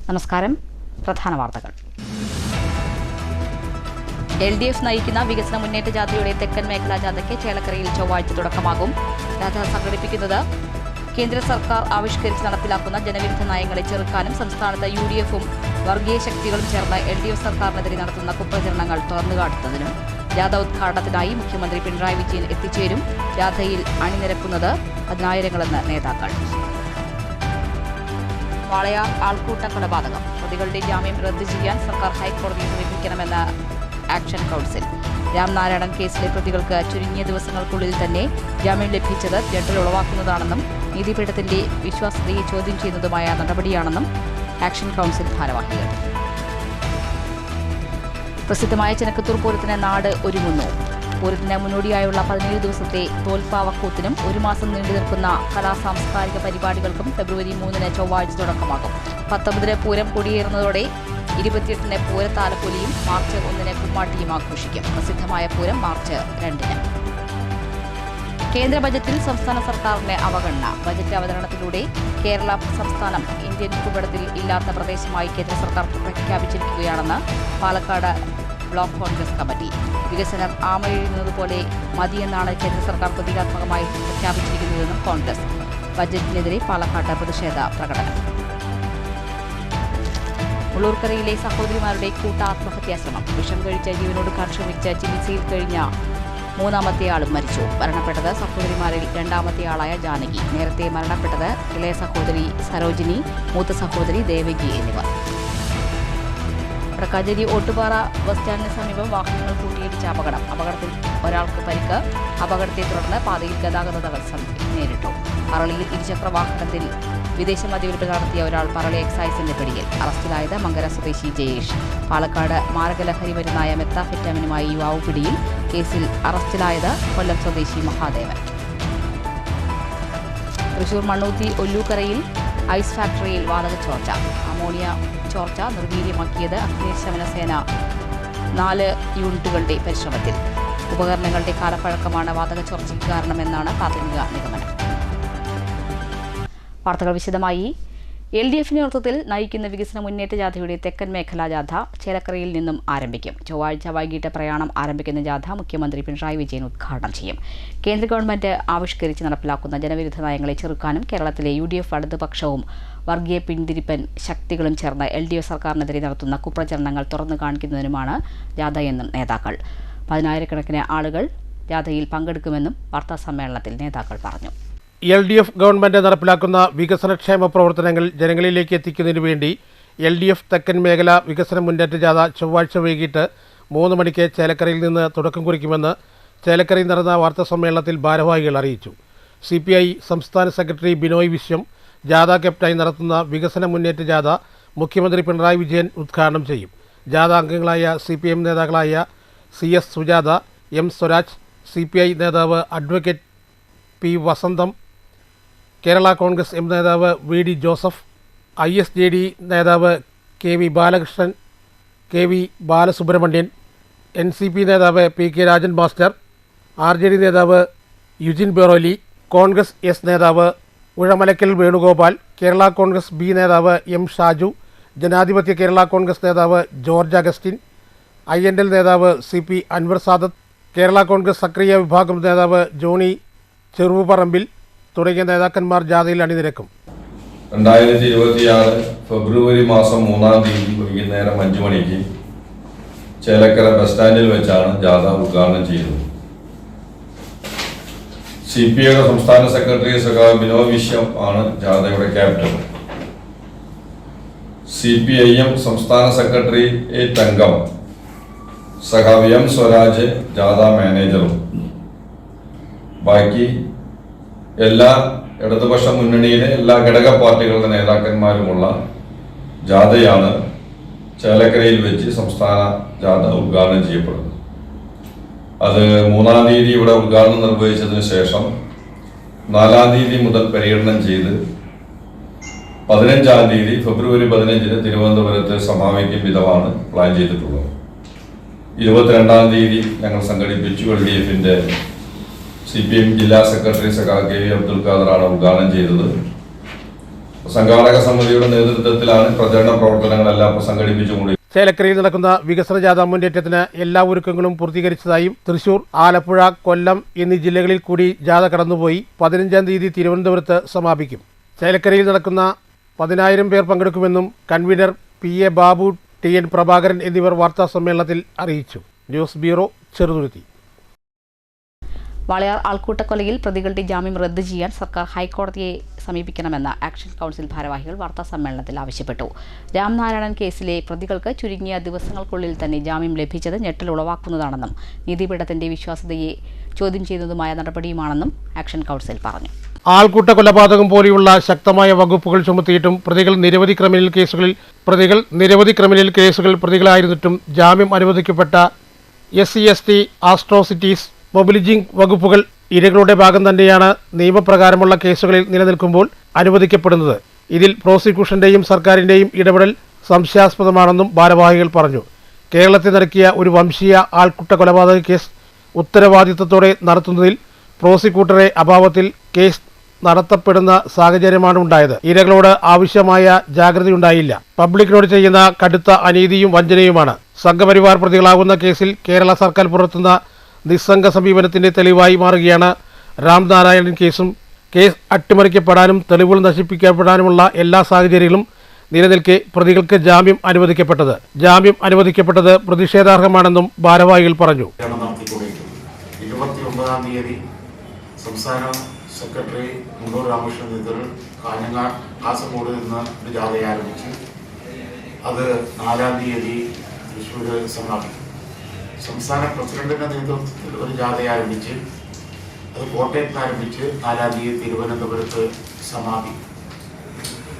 നമസ്കാരം. പ്രധാന വാർത്തകൾ. LDF നയിക്കുന്ന വികസന മുന്നേറ്റ ജാഥയുടെ തെക്കൻ മേഖലാ ജാഥയ്ക്ക് ചേലക്കരയിൽ ചൊവ്വാഴ്ച തുടക്കമാകും. ജാഥ സംഘടിപ്പിക്കുന്നത് കേന്ദ്ര സർക്കാർ ആവിഷ്കരിച്ച് നടപ്പിലാക്കുന്ന ജനവിരുദ്ധ നയങ്ങളെ ചെറുക്കാനും സംസ്ഥാനത്ത് UDF-ഉം വർഗീയ ശക്തികളും ചേർന്ന് LDF സർക്കാരിനെതിരെ നടത്തുന്ന കുപ്രചരണങ്ങൾ തുറന്നുകാട്ടുന്നതിനും. ജാഥ ഉദ്ഘാടനത്തിനായി മുഖ്യമന്ത്രി പിണറായി വിജയൻ എത്തിച്ചേരും. ജാഥയിൽ അണിനിരക്കുന്നത് 10,000-ങ്ങളെന്ന് നേതാക്കൾ. വാളയാർ ആൾക്കൂട്ട കൊലപാതകം പ്രതികളുടെ ജാമ്യം റദ്ദു ചെയ്യാൻ സർക്കാർ ഹൈക്കോടതിയെ സമീപിക്കണമെന്ന് ആക്ഷൻ കൗൺസിൽ. രാംനാരായണൻ കേസിലെ പ്രതികൾക്ക് ചുരുങ്ങിയ ദിവസങ്ങൾക്കുള്ളിൽ തന്നെ ജാമ്യം ലഭിച്ചത് ഞെട്ടൽ ഉളവാക്കുന്നതാണെന്നും നീതിപീഠത്തിന്റെ വിശ്വാസ്യതയെ ചോദ്യം ചെയ്യുന്നതുമായ നടപടിയാണെന്നും ആക്ഷൻ കൗൺസിൽ ഭാരവാഹികൾ. പ്രസിദ്ധമായ ചെനക്കത്തൂർ പൂരത്തിന് നാട് ഒരുങ്ങുന്നു. പൂരത്തിന് മുന്നോടിയായുള്ള 17 ദിവസത്തെ തോൽപ്പാവക്കൂത്തിനും 1 മാസം നീണ്ടു നിൽക്കുന്ന കലാസാംസ്കാരിക പരിപാടികൾക്കും ഫെബ്രുവരി 3-ന് ചൊവ്വാഴ്ച തുടക്കമാകും. 19-ന് പൂരം കൊടിയേറുന്നതോടെ 28-ന് പൂരത്താലപ്പൊലിയും മാർച്ച് 1-ന് കുമ്മാട്ടിയും ആഘോഷിക്കും. പ്രസിദ്ധമായ പൂരം മാർച്ച് 2-ന്. കേന്ദ്ര ബജറ്റിൽ സംസ്ഥാന സർക്കാരിന് അവഗണന. ബജറ്റ് അവതരണത്തിലൂടെ കേരള സംസ്ഥാനം ഇന്ത്യൻ ഭൂപടത്തിൽ ഇല്ലാത്ത പ്രദേശമായി കേന്ദ്ര സർക്കാർ പ്രഖ്യാപിച്ചിരിക്കുകയാണെന്ന് പാലക്കാട് ബ്ലോക്ക് കോൺഗ്രസ് കമ്മിറ്റി. വികസനം ആമയിഴുന്നതുപോലെ മതിയെന്നാണ് കേന്ദ്ര സർക്കാർ പ്രതീകാത്മകമായി പ്രഖ്യാപിച്ചിരിക്കുന്നതെന്നും കോൺഗ്രസ്. ബജറ്റിനെതിരെ പാലക്കാട്ട് പ്രതിഷേധ പ്രകടനം. മുള്ളൂർക്കരയിലെ സഹോദരിമാരുടെ കൂട്ടാത്മഹത്യാശ്രമം. വിഷം കഴിച്ച് ജീവനൊടുക്കാൻ ശ്രമിച്ച് ചികിത്സയിൽ കഴിഞ്ഞ 3-ാമത്തെയാളും മരിച്ചു. മരണപ്പെട്ടത് സഹോദരിമാരിൽ 2-ാമത്തെയാളായ ജാനകി. നേരത്തെ മരണപ്പെട്ടത് ഇളയ സഹോദരി സരോജിനി, മൂത്ത സഹോദരി ദേവകി എന്നിവർ. വടക്കാഞ്ചേരി ഓട്ടുപാറ ബസ് സ്റ്റാൻഡിന് സമീപം വാഹനങ്ങൾ കൂട്ടിയിടിച്ച അപകടം. അപകടത്തിൽ ഒരാൾക്ക് പരിക്ക്. അപകടത്തെ തുടർന്ന് പാതയിൽ ഗതാഗത തടസ്സം നേരിട്ടു. പറളിയിൽ ഇരുചക്ര വാഹനത്തിൽ വിദേശ മദ്യവിൽപ്പന നടത്തിയ ഒരാൾ പറളി എക്സൈസിന്റെ പിടിയിൽ. അറസ്റ്റിലായത് മങ്കര സ്വദേശി ജയേഷ്. പാലക്കാട് മാരകലഹരി മരുന്നായ മെത്താഫെറ്റാമിനുമായി യുവാവ് പിടിയിൽ. കേസിൽ അറസ്റ്റിലായത് കൊല്ലം സ്വദേശി മഹാദേവൻ. തൃശൂർ മണ്ണൂത്തി ഒല്ലൂക്കരയിൽ ഐസ് ഫാക്ടറിയിൽ വാതക ചോർച്ച. അമോണിയ ചോർച്ച നിർവീര്യമാക്കിയത് അഗ്നിശമന സേന 4 യൂണിറ്റുകളുടെ പരിശ്രമത്തിൽ. ഉപകരണങ്ങളുടെ കാലപ്പഴക്കമാണ് വാതക ചോർച്ചയ്ക്ക് കാരണമെന്നാണ് പ്രാഥമിക നിഗമനം. വാർത്തകൾ വിശദമായി. LDF നേതൃത്വത്തിൽ നയിക്കുന്ന വികസന മുന്നേറ്റ ജാഥയുടെ തെക്കൻ മേഖലാ ജാഥ ചേലക്കരയിൽ നിന്നും ആരംഭിക്കും. ചൊവ്വാഴ്ച വൈകിട്ട് പ്രയാണം ആരംഭിക്കുന്ന ജാഥ മുഖ്യമന്ത്രി പിണറായി വിജയൻ ഉദ്ഘാടനം ചെയ്യും. കേന്ദ്ര ഗവൺമെന്റ് ആവിഷ്കരിച്ച് നടപ്പിലാക്കുന്ന ജനവിരുദ്ധ നയങ്ങളെ ചെറുക്കാനും കേരളത്തിലെ UDF വലതുപക്ഷവും വർഗീയ പിന്തിരിപ്പൻ ശക്തികളും ചേർന്ന് LDF സർക്കാരിനെതിരെ നടത്തുന്ന കുപ്രചരണങ്ങൾ തുറന്നു കാണിക്കുന്നതിനുമാണ് ജാഥയെന്നും നേതാക്കൾ. 10,000-കണക്കിന് ആളുകൾ ജാഥയിൽ പങ്കെടുക്കുമെന്നും വാർത്താസമ്മേളനത്തിൽ നേതാക്കൾ പറഞ്ഞു. LDF ഗവൺമെന്റ് നടപ്പിലാക്കുന്ന വികസനക്ഷേമ പ്രവർത്തനങ്ങൾ ജനങ്ങളിലേക്ക് എത്തിക്കുന്നതിനു വേണ്ടി LDF തെക്കൻ മേഖല വികസന മുന്നേറ്റ ജാഥ ചൊവ്വാഴ്ച വൈകിട്ട് 3 മണിക്ക് ചേലക്കരയിൽ നിന്ന് തുടക്കം കുറിക്കുമെന്ന് ചേലക്കരയിൽ നടന്ന വാർത്താസമ്മേളനത്തിൽ ഭാരവാഹികൾ അറിയിച്ചു. CPI സംസ്ഥാന സെക്രട്ടറി ബിനോയ് വിശ്വം ജാഥ ക്യാപ്റ്റനായി നടത്തുന്ന വികസന മുന്നേറ്റ ജാഥ മുഖ്യമന്ത്രി പിണറായി വിജയൻ ഉദ്ഘാടനം ചെയ്യും. ജാഥ അംഗങ്ങളായ CPM നേതാക്കളായ CS Sujatha, M Swaraj, CPI നേതാവ് അഡ്വക്കേറ്റ് P വസന്തം, കേരള കോൺഗ്രസ് M നേതാവ് VD ജോസഫ്, ISJD നേതാവ് KV Balakrishnan, KV Balasubramanian, NCP നേതാവ് PK രാജൻ മാസ്റ്റർ, RJD നേതാവ് യുജിൻ ബെറോലി, കോൺഗ്രസ് S നേതാവ് ഉഴമലക്കൽ വേണുഗോപാൽ, കേരള കോൺഗ്രസ് B നേതാവ് M ഷാജു, ജനാധിപത്യ കേരള കോൺഗ്രസ് നേതാവ് ജോർജ് അഗസ്റ്റിൻ, INL നേതാവ് CP അൻവർ സാദത്ത്, കേരള കോൺഗ്രസ് സക്രിയ വിഭാഗം നേതാവ് ജോണി ചെറുപറമ്പിൽ തുടങ്ങിയ നേതാക്കന്മാർ ജാഥയിൽ അണിനിരക്കും. 2026 ഫെബ്രുവരി മാസം 3-ാം തീയതി വൈകുന്നേരം 5 മണിക്ക് ചേലക്കര ബസ് സ്റ്റാൻഡിൽ വെച്ചാണ് ജാഥ ഉദ്ഘാടനം ചെയ്യുന്നത്. CPI സംസ്ഥാന സെക്രട്ടറി സഖാവ് ബിനോയ് വിശ്വം ആണ് ജാഥയുടെ ക്യാപ്റ്റൻ. CPIM സംസ്ഥാന സെക്രട്ടറി അംഗം സഖാവ് M സ്വരാജ് ജാഥ മാനേജറും. ബാക്കി എല്ലാ ഇടതുപക്ഷ മുന്നണിയിലെ എല്ലാ ഘടക പാർട്ടികളുടെ നേതാക്കന്മാരുമുള്ള ജാഥയാണ് ചേലക്കരയിൽ വെച്ച് സംസ്ഥാന ജാഥ ഉദ്ഘാടനം ചെയ്യപ്പെടുന്നത്. അത് 3-ാം തീയതി ഇവിടെ ഉദ്ഘാടനം നിർവഹിച്ചതിന് ശേഷം 4-ാം തീയതി മുതൽ പര്യടനം ചെയ്ത് 15-ാം തീയതി ഫെബ്രുവരി 15-ന് തിരുവനന്തപുരത്ത് സമാപിക്കും വിധമാണ് പ്ലാൻ ചെയ്തിട്ടുള്ളത്. 22-ാം തീയതി ഞങ്ങൾ സംഘടിപ്പിച്ചു. LDFന്റെ CPM ജില്ലാ സെക്രട്ടറി സഖാവ് KV അബ്ദുൽ ഖാദറാണ് ഉദ്ഘാടനം ചെയ്തത്. സംഘാടക സമിതിയുടെ നേതൃത്വത്തിലാണ് പ്രചരണ പ്രവർത്തനങ്ങളെല്ലാം ഇപ്പോൾ സംഘടിപ്പിച്ചുകൊണ്ടിരിക്കുന്നത്. ചേലക്കരയിൽ നടക്കുന്ന വികസന ജാഥ മുന്നേറ്റത്തിന് എല്ലാ ഒരുക്കങ്ങളും പൂർത്തീകരിച്ചതായും തൃശൂർ, ആലപ്പുഴ, കൊല്ലം എന്നീ ജില്ലകളിൽ കൂടി ജാഥ കടന്നുപോയി 15-ാം തീയതി തിരുവനന്തപുരത്ത് സമാപിക്കും. ചേലക്കരയിൽ നടക്കുന്ന 10,000 പേർ പങ്കെടുക്കുമെന്നും convener PA Babu, TN Prabhakaran എന്നിവർ വാർത്താസമ്മേളനത്തിൽ അറിയിച്ചു. News bureau, Cheruthuruthy. വാളയാർ ആൾക്കൂട്ടക്കൊലയിൽ പ്രതികളുടെ ജാമ്യം റദ്ദു ചെയ്യാൻ സർക്കാർ ഹൈക്കോടതിയെ സമീപിക്കണമെന്ന് ആക്ഷൻ കൗൺസിൽ ഭാരവാഹികൾ വാർത്താസമ്മേളനത്തിൽ ആവശ്യപ്പെട്ടു. രാംനാരായണൻ കേസിലെ പ്രതികൾക്ക് ചുരുങ്ങിയ ദിവസങ്ങൾക്കുള്ളിൽ തന്നെ ജാമ്യം ലഭിച്ചത് ഞെട്ടൽ ഉളവാക്കുന്നതാണെന്നും നീതിപീഠത്തിന്റെ വിശ്വാസ്യതയെ ചോദ്യം ചെയ്യുന്നതുമായ നടപടിയുമാണെന്നും ആക്ഷൻ കൗൺസിൽ പറഞ്ഞു. ആൾക്കൂട്ട കൊലപാതകം പോലെയുള്ള ശക്തമായ വകുപ്പുകൾ ചുമത്തിയിട്ടും പ്രതികൾ നിരവധി ക്രിമിനൽ കേസുകൾ പ്രതികളായിരുന്നിട്ടും ജാമ്യം അനുവദിക്കപ്പെട്ട SC/ST, ആസ്ട്രോസിറ്റീസ്, മൊബിലിജിംഗ് വകുപ്പുകൾ ഇരകളുടെ ഭാഗം തന്നെയാണ് നിയമപ്രകാരമുള്ള കേസുകളിൽ നിലനിൽക്കുമ്പോൾ അനുവദിക്കപ്പെടുന്നത്. ഇതിൽ പ്രോസിക്യൂഷന്റെയും സർക്കാരിന്റെയും ഇടപെടൽ സംശയാസ്പദമാണെന്നും ഭാരവാഹികൾ പറഞ്ഞു. കേരളത്തിൽ നടക്കിയ ഒരു വംശീയ ആൾക്കൂട്ട കൊലപാതക കേസ് ഉത്തരവാദിത്തത്തോടെ നടത്തുന്നതിൽ പ്രോസിക്യൂട്ടറെ അഭാവത്തിൽ കേസ് നടത്തപ്പെടുന്ന സാഹചര്യമാണ് ഉണ്ടായത്. ഇരകളോട് ആവശ്യമായ ജാഗ്രതയുണ്ടായില്ല. പബ്ലിക്കിനോട് ചെയ്യുന്ന കടുത്ത അനീതിയും വഞ്ചനയുമാണ്. സംഘപരിവാർ പ്രതികളാകുന്ന കേസിൽ കേരള സർക്കാർ പുലർത്തുന്ന നിസ്സംഗ സമീപനത്തിന്റെ തെളിവായി മാറുകയാണ് രാംനാരായണൻ കേസും. കേസ് അട്ടിമറിക്കപ്പെടാനും തെളിവുകൾ നശിപ്പിക്കപ്പെടാനുമുള്ള എല്ലാ സാഹചര്യങ്ങളും നിലനിൽക്കെ പ്രതികൾക്ക് ജാമ്യം അനുവദിക്കപ്പെട്ടത് പ്രതിഷേധാർഹമാണെന്നും ഭാരവാഹികൾ പറഞ്ഞു. 29-ാം തീയതി സംസ്ഥാന സെക്രട്ടറി മുണ്ടൂർ രാമകൃഷ്ണൻ നേതൃത്വത്തിൽ കാസർഗോഡ് നിന്ന് ഒരു ജാഥ ആരംഭിച്ചു. അത് 4-ാം തീയതി തൃശ്ശൂർ സമാപിക്കും. സംസ്ഥാന പ്രസിഡന്റിന്റെ നേതൃത്വത്തിൽ ഒരു ജാഥ ആരംഭിച്ച് അത് കോട്ടയത്ത് ആരംഭിച്ച് 4-ാം തീയതി തിരുവനന്തപുരത്ത് സമാപിക്കും.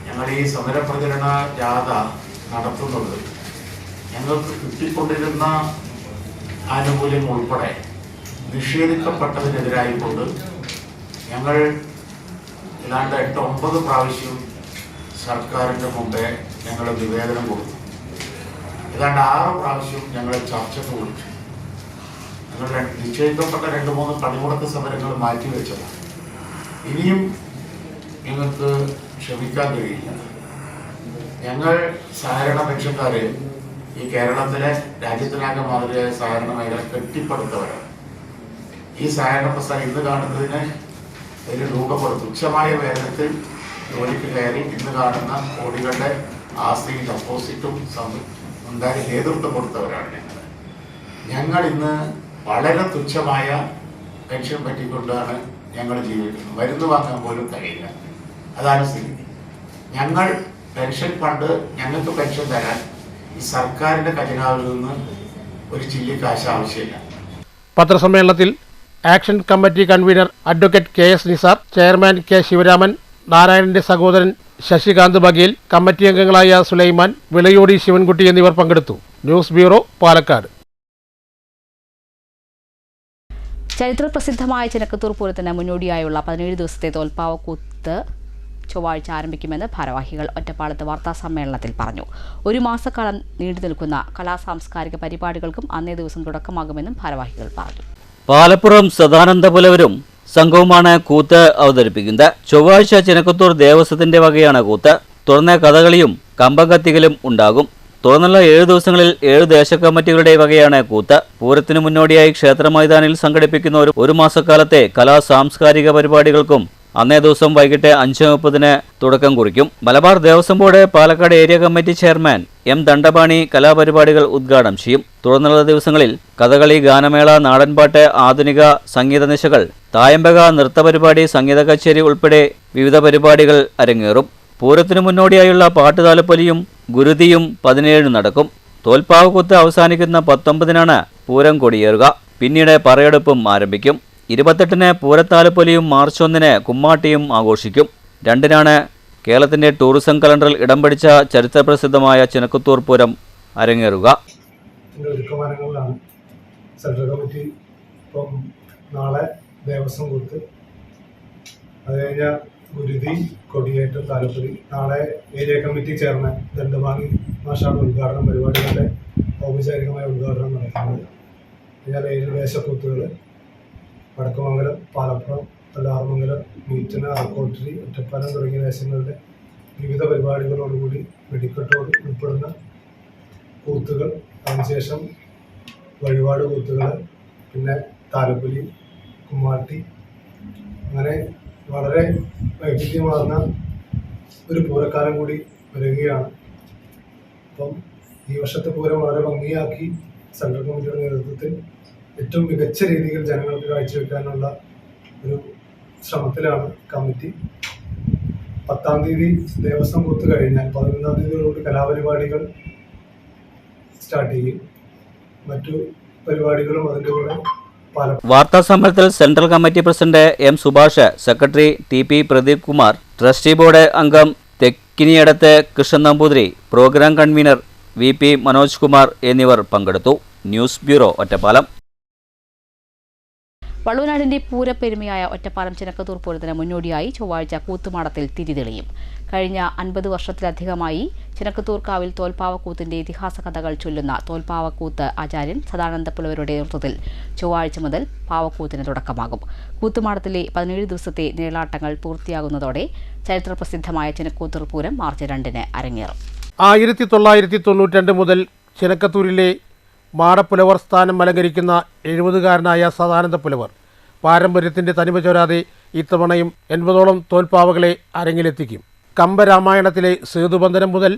ഞങ്ങൾ ഈ സമരപ്രചരണ ജാഥ നടത്തുന്നത് ഞങ്ങൾക്ക് കിട്ടിക്കൊണ്ടിരുന്ന ആനുകൂല്യം ഉൾപ്പെടെ നിഷേധിക്കപ്പെട്ടതിനെതിരായിക്കൊണ്ട് ഞങ്ങൾ ഏതാണ്ട് 8-9 പ്രാവശ്യം സർക്കാരിൻ്റെ മുമ്പേ ഞങ്ങൾ നിവേദനം കൊടുത്തു. ഏതാണ്ട് 6 പ്രാവശ്യം ഞങ്ങൾ ചർച്ചയ്ക്ക് വിളിച്ചു. ഞങ്ങൾ നിശ്ചയിക്കപ്പെട്ട 2-3 പണിമുടക്ക് സമരങ്ങൾ മാറ്റിവെച്ചതാണ്. ഇനിയും ഞങ്ങൾക്ക് ക്ഷമിക്കാൻ കഴിയില്ല. ഞങ്ങൾ സഹകരണ പെൻഷൻകാരെ ഈ കേരളത്തിലെ രാജ്യത്തിനാകെ മാതൃകയായ സഹകരണ മേഖല കെട്ടിപ്പടുത്തവരാണ്. ഈ സഹകരണ പ്രസ്ഥാനം ഇന്ന് കാണുന്നതിന് ഒരു രൂപപ്പെടും തുച്ഛമായ വേതനത്തിൽ ജോലിക്ക് കയറി ഇന്ന് കാണുന്ന കോടികളുടെ ആസ്തിയും ഡെപ്പോസിറ്റും ഉണ്ടായി നേതൃത്വം കൊടുത്തവരാണ് ഞങ്ങൾ ഇന്ന് വളരെ തുച്ഛമായ പെൻഷൻ പറ്റിക്കൊണ്ടാണ് ഞങ്ങൾ ജീവിക്കുന്നത്. മരുന്ന് വാങ്ങാൻ പോലും കഴിയില്ല. അതാണ് സ്ഥിതി. ഞങ്ങൾ പെൻഷൻ ഫണ്ട് ഞങ്ങൾക്ക് പെൻഷൻ തരാൻ ഈ സർക്കാരിന്റെ ഖജനാവിൽ നിന്ന് ഒരു ചില്ലിക്കാശ് ആവശ്യമില്ല. പത്രസമ്മേളനത്തിൽ action committee convener advocate KS Nisar, chairman K Sivaraman, നാരായണന്റെ സഹോദരൻ ശശികാന്ത് ബഗേൽ, കമ്മിറ്റി അംഗങ്ങളായ സുലൈമാൻ, വിളയോടി ശിവൻകുട്ടി എന്നിവർ പങ്കെടുത്തു. News bureau, Palakkad. ചരിത്രപ്രസിദ്ധമായ ചെനക്കത്തൂർ പൂരത്തിന് മുന്നോടിയായുള്ള 17 ദിവസത്തെ തോൽപ്പാവക്കൂത്ത് ചൊവ്വാഴ്ച ആരംഭിക്കുമെന്ന് ഭാരവാഹികൾ ഒറ്റപ്പാലത്ത് വാർത്താസമ്മേളനത്തിൽ പറഞ്ഞു. 1 മാസക്കാലം നീണ്ടു നിൽക്കുന്ന കലാസാംസ്കാരിക പരിപാടികൾക്കും അന്നേ ദിവസം തുടക്കമാകുമെന്നും ഭാരവാഹികൾ പറഞ്ഞു. പാലപ്പുറം സദാനന്ദപുലവരും സംഘവുമാണ് കൂത്ത് അവതരിപ്പിക്കുന്നത്. ചൊവ്വാഴ്ച ചെനക്കത്തൂർ ദേവസ്വത്തിന്റെ വകയാണ് കൂത്ത്. തുടർന്ന് കഥകളിയും കമ്പംകത്തികലും ഉണ്ടാകും. തുടർന്നുള്ള 7 ദിവസങ്ങളിൽ 7 ദേശകമ്മിറ്റികളുടെ വകയാണ് കൂത്ത്. പൂരത്തിനു മുന്നോടിയായി ക്ഷേത്ര മൈതാനിൽ സംഘടിപ്പിക്കുന്ന ഒരു മാസക്കാലത്തെ കലാസാംസ്കാരിക പരിപാടികൾക്കും അന്നേ ദിവസം വൈകിട്ട് 5:30 തുടക്കം കുറിക്കും. Malabar Devaswom board Palakkad area committee chairman M Dandapani കലാപരിപാടികൾ ഉദ്ഘാടനം ചെയ്യും. തുടർന്നുള്ള ദിവസങ്ങളിൽ കഥകളി, ഗാനമേള, നാടൻപാട്ട്, ആധുനിക സംഗീത നിശകൾ, തായമ്പക, നൃത്തപരിപാടി, സംഗീത കച്ചേരി ഉൾപ്പെടെ വിവിധ പരിപാടികൾ അരങ്ങേറും. പൂരത്തിനു മുന്നോടിയായുള്ള പാട്ടുതാലപ്പൊലിയും ഗുരുതിയും 17 നടക്കും. തോൽപ്പാവക്കൂത്ത് അവസാനിക്കുന്ന 19-നാണ് പൂരം കൊടിയേറുക. പിന്നീട് പറയെടുപ്പും ആരംഭിക്കും. 28-ന് പൂരത്താലപ്പൊലിയും മാർച്ച് 1-ന് കുമ്മാട്ടിയും ആഘോഷിക്കും. 2-നാണ് കേരളത്തിന്റെ ടൂറിസം കലണ്ടറിൽ ഇടം പിടിച്ച ചരിത്രപ്രസിദ്ധമായ ചെനക്കത്തൂർ പൂരം അരങ്ങേറുക. സെൻട്രൽ കമ്മിറ്റി ഇപ്പം നാളെ ദേവസ്വം കൂത്ത്, അത് കഴിഞ്ഞാൽ ഗുരുതി, കൊടിയേറ്റം, താലപ്പൊലി. നാളെ ഏരിയ കമ്മിറ്റി ചെയർമാൻ ദണ്ഡപാണി മാഷാണ് ഉദ്ഘാടനം, പരിപാടികളുടെ ഔപചാരികമായ ഉദ്ഘാടനം നടക്കുന്നത്. കഴിഞ്ഞാൽ 7 ദേശക്കൂത്തുകൾ വടക്കുമംഗലം, പാലപ്പുറം, തലാർമംഗലം, മീറ്റന, അറക്കോട്ടരി, ഒറ്റപ്പാലം തുടങ്ങിയ ദേശങ്ങളുടെ വിവിധ പരിപാടികളോടുകൂടി വെടിക്കെട്ടോട് ഉൾപ്പെടുന്ന കൂത്തുകൾ, അതിനുശേഷം വഴിപാട് കൂത്തുകൾ, പിന്നെ താലപ്പൊലി, കുമ്മാട്ടി, അങ്ങനെ വളരെ വൈവിധ്യമാർന്ന ഒരു പൂരക്കാലം കൂടി വരികയാണ്. അപ്പം ഈ വർഷത്തെ പൂരം വളരെ ഭംഗിയാക്കി സെൻട്രൽ കമ്മിറ്റിയുടെ നേതൃത്വത്തിൽ ഏറ്റവും മികച്ച രീതിയിൽ ജനങ്ങൾക്ക് കാഴ്ചവെക്കാനുള്ള ഒരു ശ്രമത്തിലാണ് കമ്മിറ്റി. 10-ാം തീയതി ദേവസ്വം കൂത്ത് കഴിഞ്ഞാൽ 11-ാം തീയതിയോടുകൂടി കലാപരിപാടികൾ സ്റ്റാർട്ട് ചെയ്യും. മറ്റു പരിപാടികളും അതിൻ്റെ കൂടെ വാർത്താ സമ്മേളനത്തിൽ central committee president M Subhash, secretary T P Pradeep Kumar, trustee board അംഗം Thekkiniyadath Krishnan Namboothiri, programme convener V P Manoj Kumar എന്നിവർ പങ്കെടുത്തു. News bureau, Ottapalam. വള്ളുവനാടിന്റെ പൂരപ്പെരുമയായ ഒറ്റപ്പാലം ചിനക്കത്തൂർ പൂരത്തിന് മുന്നോടിയായി ചൊവ്വാഴ്ച കൂത്തുമാടത്തിൽ തിരി തെളിയും. കഴിഞ്ഞ 50 വർഷത്തിലധികമായി ചിനക്കത്തൂർക്കാവിൽ തോൽപ്പാവക്കൂത്തിന്റെ ഇതിഹാസ കഥകൾ ചൊല്ലുന്ന തോൽപ്പാവക്കൂത്ത് ആചാര്യൻ സദാനന്ദപുലവരുടെ നേതൃത്വത്തിൽ ചൊവ്വാഴ്ച മുതൽ പാവക്കൂത്തിന് തുടക്കമാകും. കൂത്തുമാടത്തിലെ 17 ദിവസത്തെ നീളാട്ടങ്ങൾ പൂർത്തിയാകുന്നതോടെ ചരിത്രപ്രസിദ്ധമായ ചിനക്കത്തൂർ പൂരം മാർച്ച് 2-ന് അരങ്ങേറും. 1992 മുതൽ ചിനക്കത്തൂരിലെ മാടപ്പുലവർ സ്ഥാനം അലങ്കരിക്കുന്ന 70-കാരനായ സദാനന്ദപുലവർ പാരമ്പര്യത്തിൻ്റെ തനിമ ചോരാതെ ഇത്തവണയും 80ഓളം തോൽപ്പാവകളെ അരങ്ങിലെത്തിക്കും. കമ്പരാമായണത്തിലെ സേതുബന്ധനം മുതൽ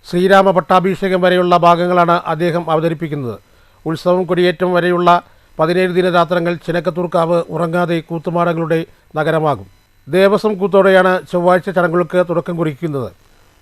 ശ്രീരാമ പട്ടാഭിഷേകം വരെയുള്ള ഭാഗങ്ങളാണ് അദ്ദേഹം അവതരിപ്പിക്കുന്നത്. ഉത്സവം കൊടിയേറ്റം വരെയുള്ള 17 ദിനരാത്രങ്ങൾ ചിനക്കത്തൂർക്കാവ് ഉറങ്ങാതെ കൂത്തുമാടങ്ങളുടെ നഗരമാകും. ദേവസ്വം കൂത്തോടെയാണ് ചൊവ്വാഴ്ച ചടങ്ങുകൾക്ക് തുടക്കം കുറിക്കുന്നത്.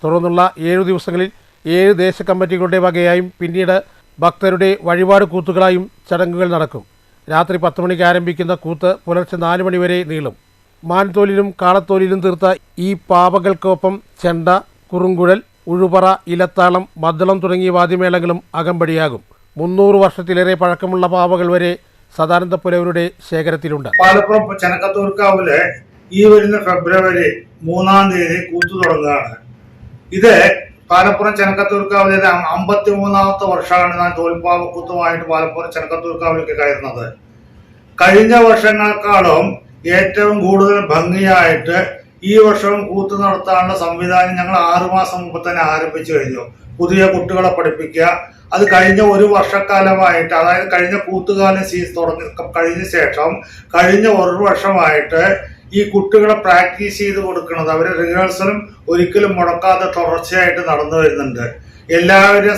തുടർന്നുള്ള 7 ദിവസങ്ങളിൽ 7 ദേശ കമ്മിറ്റികളുടെ വകയായും പിന്നീട് ഭക്തരുടെ വഴിപാട് കൂത്തുകളായും ചടങ്ങുകൾ നടക്കും. രാത്രി 10 മണിക്ക് ആരംഭിക്കുന്ന കൂത്ത് പുലർച്ചെ 4 മണിവരെ നീളും. മാൻതോലിലും കാളത്തോലിലും തീർത്ത ഈ പാവകൾക്കൊപ്പം ചെണ്ട, കുറുങ്കുഴൽ, ഉഴുപറ, ഇലത്താളം, മദ്ദളം തുടങ്ങിയ വാദ്യമേളങ്ങളും അകമ്പടിയാകും. 300 വർഷത്തിലേറെ പഴക്കമുള്ള പാവകൾ വരെ സദാനന്ദപുലവരുടെ ശേഖരത്തിലുണ്ട്. പാലപ്പുറം ചിനക്കത്തൂർക്കാവില് ഈ വരുന്ന ഫെബ്രുവരി 3-ാം തീയതി കൂത്തു തുടങ്ങുകയാണ്. ഇത് പാലപ്പുറം ചിനക്കത്തൂർക്കാവിലെ 53-ാമത്തെ വർഷമാണ് ഞാൻ തോൽപ്പാവക്കൂത്തുമായിട്ട് പാലപ്പുറം ചിനക്കത്തൂർക്കാവിലേക്ക് കയറുന്നത്. കഴിഞ്ഞ വർഷങ്ങളെക്കാളും ഏറ്റവും കൂടുതൽ ഭംഗിയായിട്ട് ഈ വർഷവും കൂത്ത് നടത്താനുള്ള സംവിധാനം ഞങ്ങൾ 6 മാസം മുമ്പ് തന്നെ ആരംഭിച്ചു കഴിഞ്ഞു. പുതിയ കുട്ടികളെ പഠിപ്പിക്കുക. അത് കഴിഞ്ഞ 1 വർഷക്കാലമായിട്ട്, അതായത് കഴിഞ്ഞ കൂത്തുകാലം കഴിഞ്ഞ ശേഷം കഴിഞ്ഞ 1 വർഷമായിട്ട് ഈ കുട്ടികളെ പ്രാക്ടീസ് ചെയ്ത് കൊടുക്കുന്നത്, അവരെ റിഹേഴ്സലും ഒരിക്കലും മുടക്കാതെ തുടർച്ചയായിട്ട് നടന്നു വരുന്നുണ്ട്. എല്ലാവരുടെയും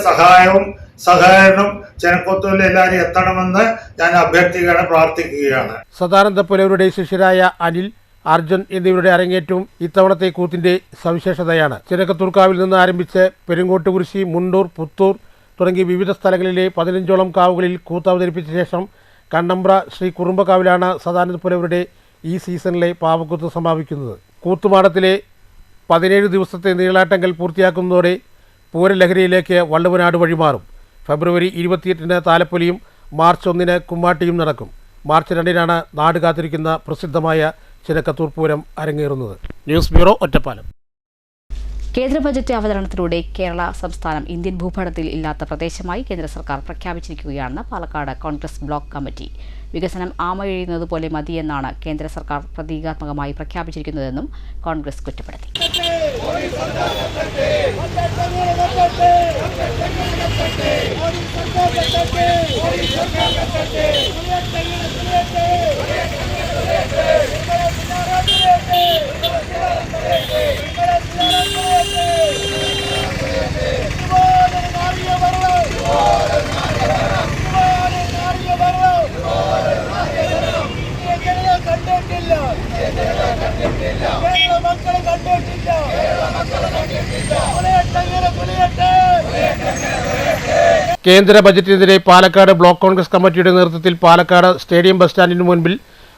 സഹകരണം ചിനക്കത്തൂരിൽ എല്ലാവരും എത്തണമെന്ന് ഞാൻ അഭ്യർത്ഥിക്കുകയാണ്, പ്രാർത്ഥിക്കുകയാണ്. സദാനന്ദപുലവരുടെ ശിഷ്യരായ അനിൽ, അർജുൻ എന്നിവരുടെ അരങ്ങേറ്റവും ഇത്തവണത്തെ കൂത്തിന്റെ സവിശേഷതയാണ്. ചിനക്കത്തൂർക്കാവിൽ നിന്ന് ആരംഭിച്ച് പെരുങ്ങോട്ടുകുരിശി, മുണ്ടൂർ, പുത്തൂർ തുടങ്ങി വിവിധ സ്ഥലങ്ങളിലെ 15ഓളം കാവുകളിൽ കൂത്ത് അവതരിപ്പിച്ച ശേഷം കണ്ണമ്പ്ര ശ്രീ കുറുമ്പക്കാവിലാണ് സദാനന്ദപുലവരുടെ ഈ സീസണിലെ പാവക്കൂത്ത് സമാപിക്കുന്നത്. കൂത്തുമാടത്തിലെ 17 ദിവസത്തെ നീളാട്ടങ്ങൾ പൂർത്തിയാക്കുന്നതോടെ പൂരലഹരിയിലേക്ക് വള്ളുവനാട് വഴിമാറും. ഫെബ്രുവരി 28-ന് താലപ്പൊലിയും മാർച്ച് 1-ന് കുമ്മാട്ടിയും നടക്കും. മാർച്ച് 2-നാണ് നാട് കാത്തിരിക്കുന്ന പ്രസിദ്ധമായ ചിനക്കത്തൂർ പൂരം അരങ്ങേറുന്നത്. News bureau, Ottapalam. കേന്ദ്ര ബജറ്റ് അവതരണത്തിലൂടെ കേരള സംസ്ഥാനം ഇന്ത്യൻ ഭൂപടത്തിൽ ഇല്ലാത്ത പ്രദേശമായി കേന്ദ്ര സർക്കാർ പ്രഖ്യാപിച്ചിരിക്കുകയാണെന്ന് പാലക്കാട് കോൺഗ്രസ് ബ്ലോക്ക് കമ്മിറ്റി. വികസനം ആമയിഴുന്നത് പോലെ മതിയെന്നാണ് കേന്ദ്ര സർക്കാർ പ്രതീകാത്മകമായി പ്രഖ്യാപിച്ചിരിക്കുന്നതെന്നും കോൺഗ്രസ് കുറ്റപ്പെടുത്തി. കേന്ദ്ര ബജറ്റിനെതിരെ പാലക്കാട് ബ്ലോക്ക് കോൺഗ്രസ് കമ്മിറ്റിയുടെ നേതൃത്വത്തിൽ പാലക്കാട് സ്റ്റേഡിയം ബസ് സ്റ്റാൻഡിന് മുൻപിൽ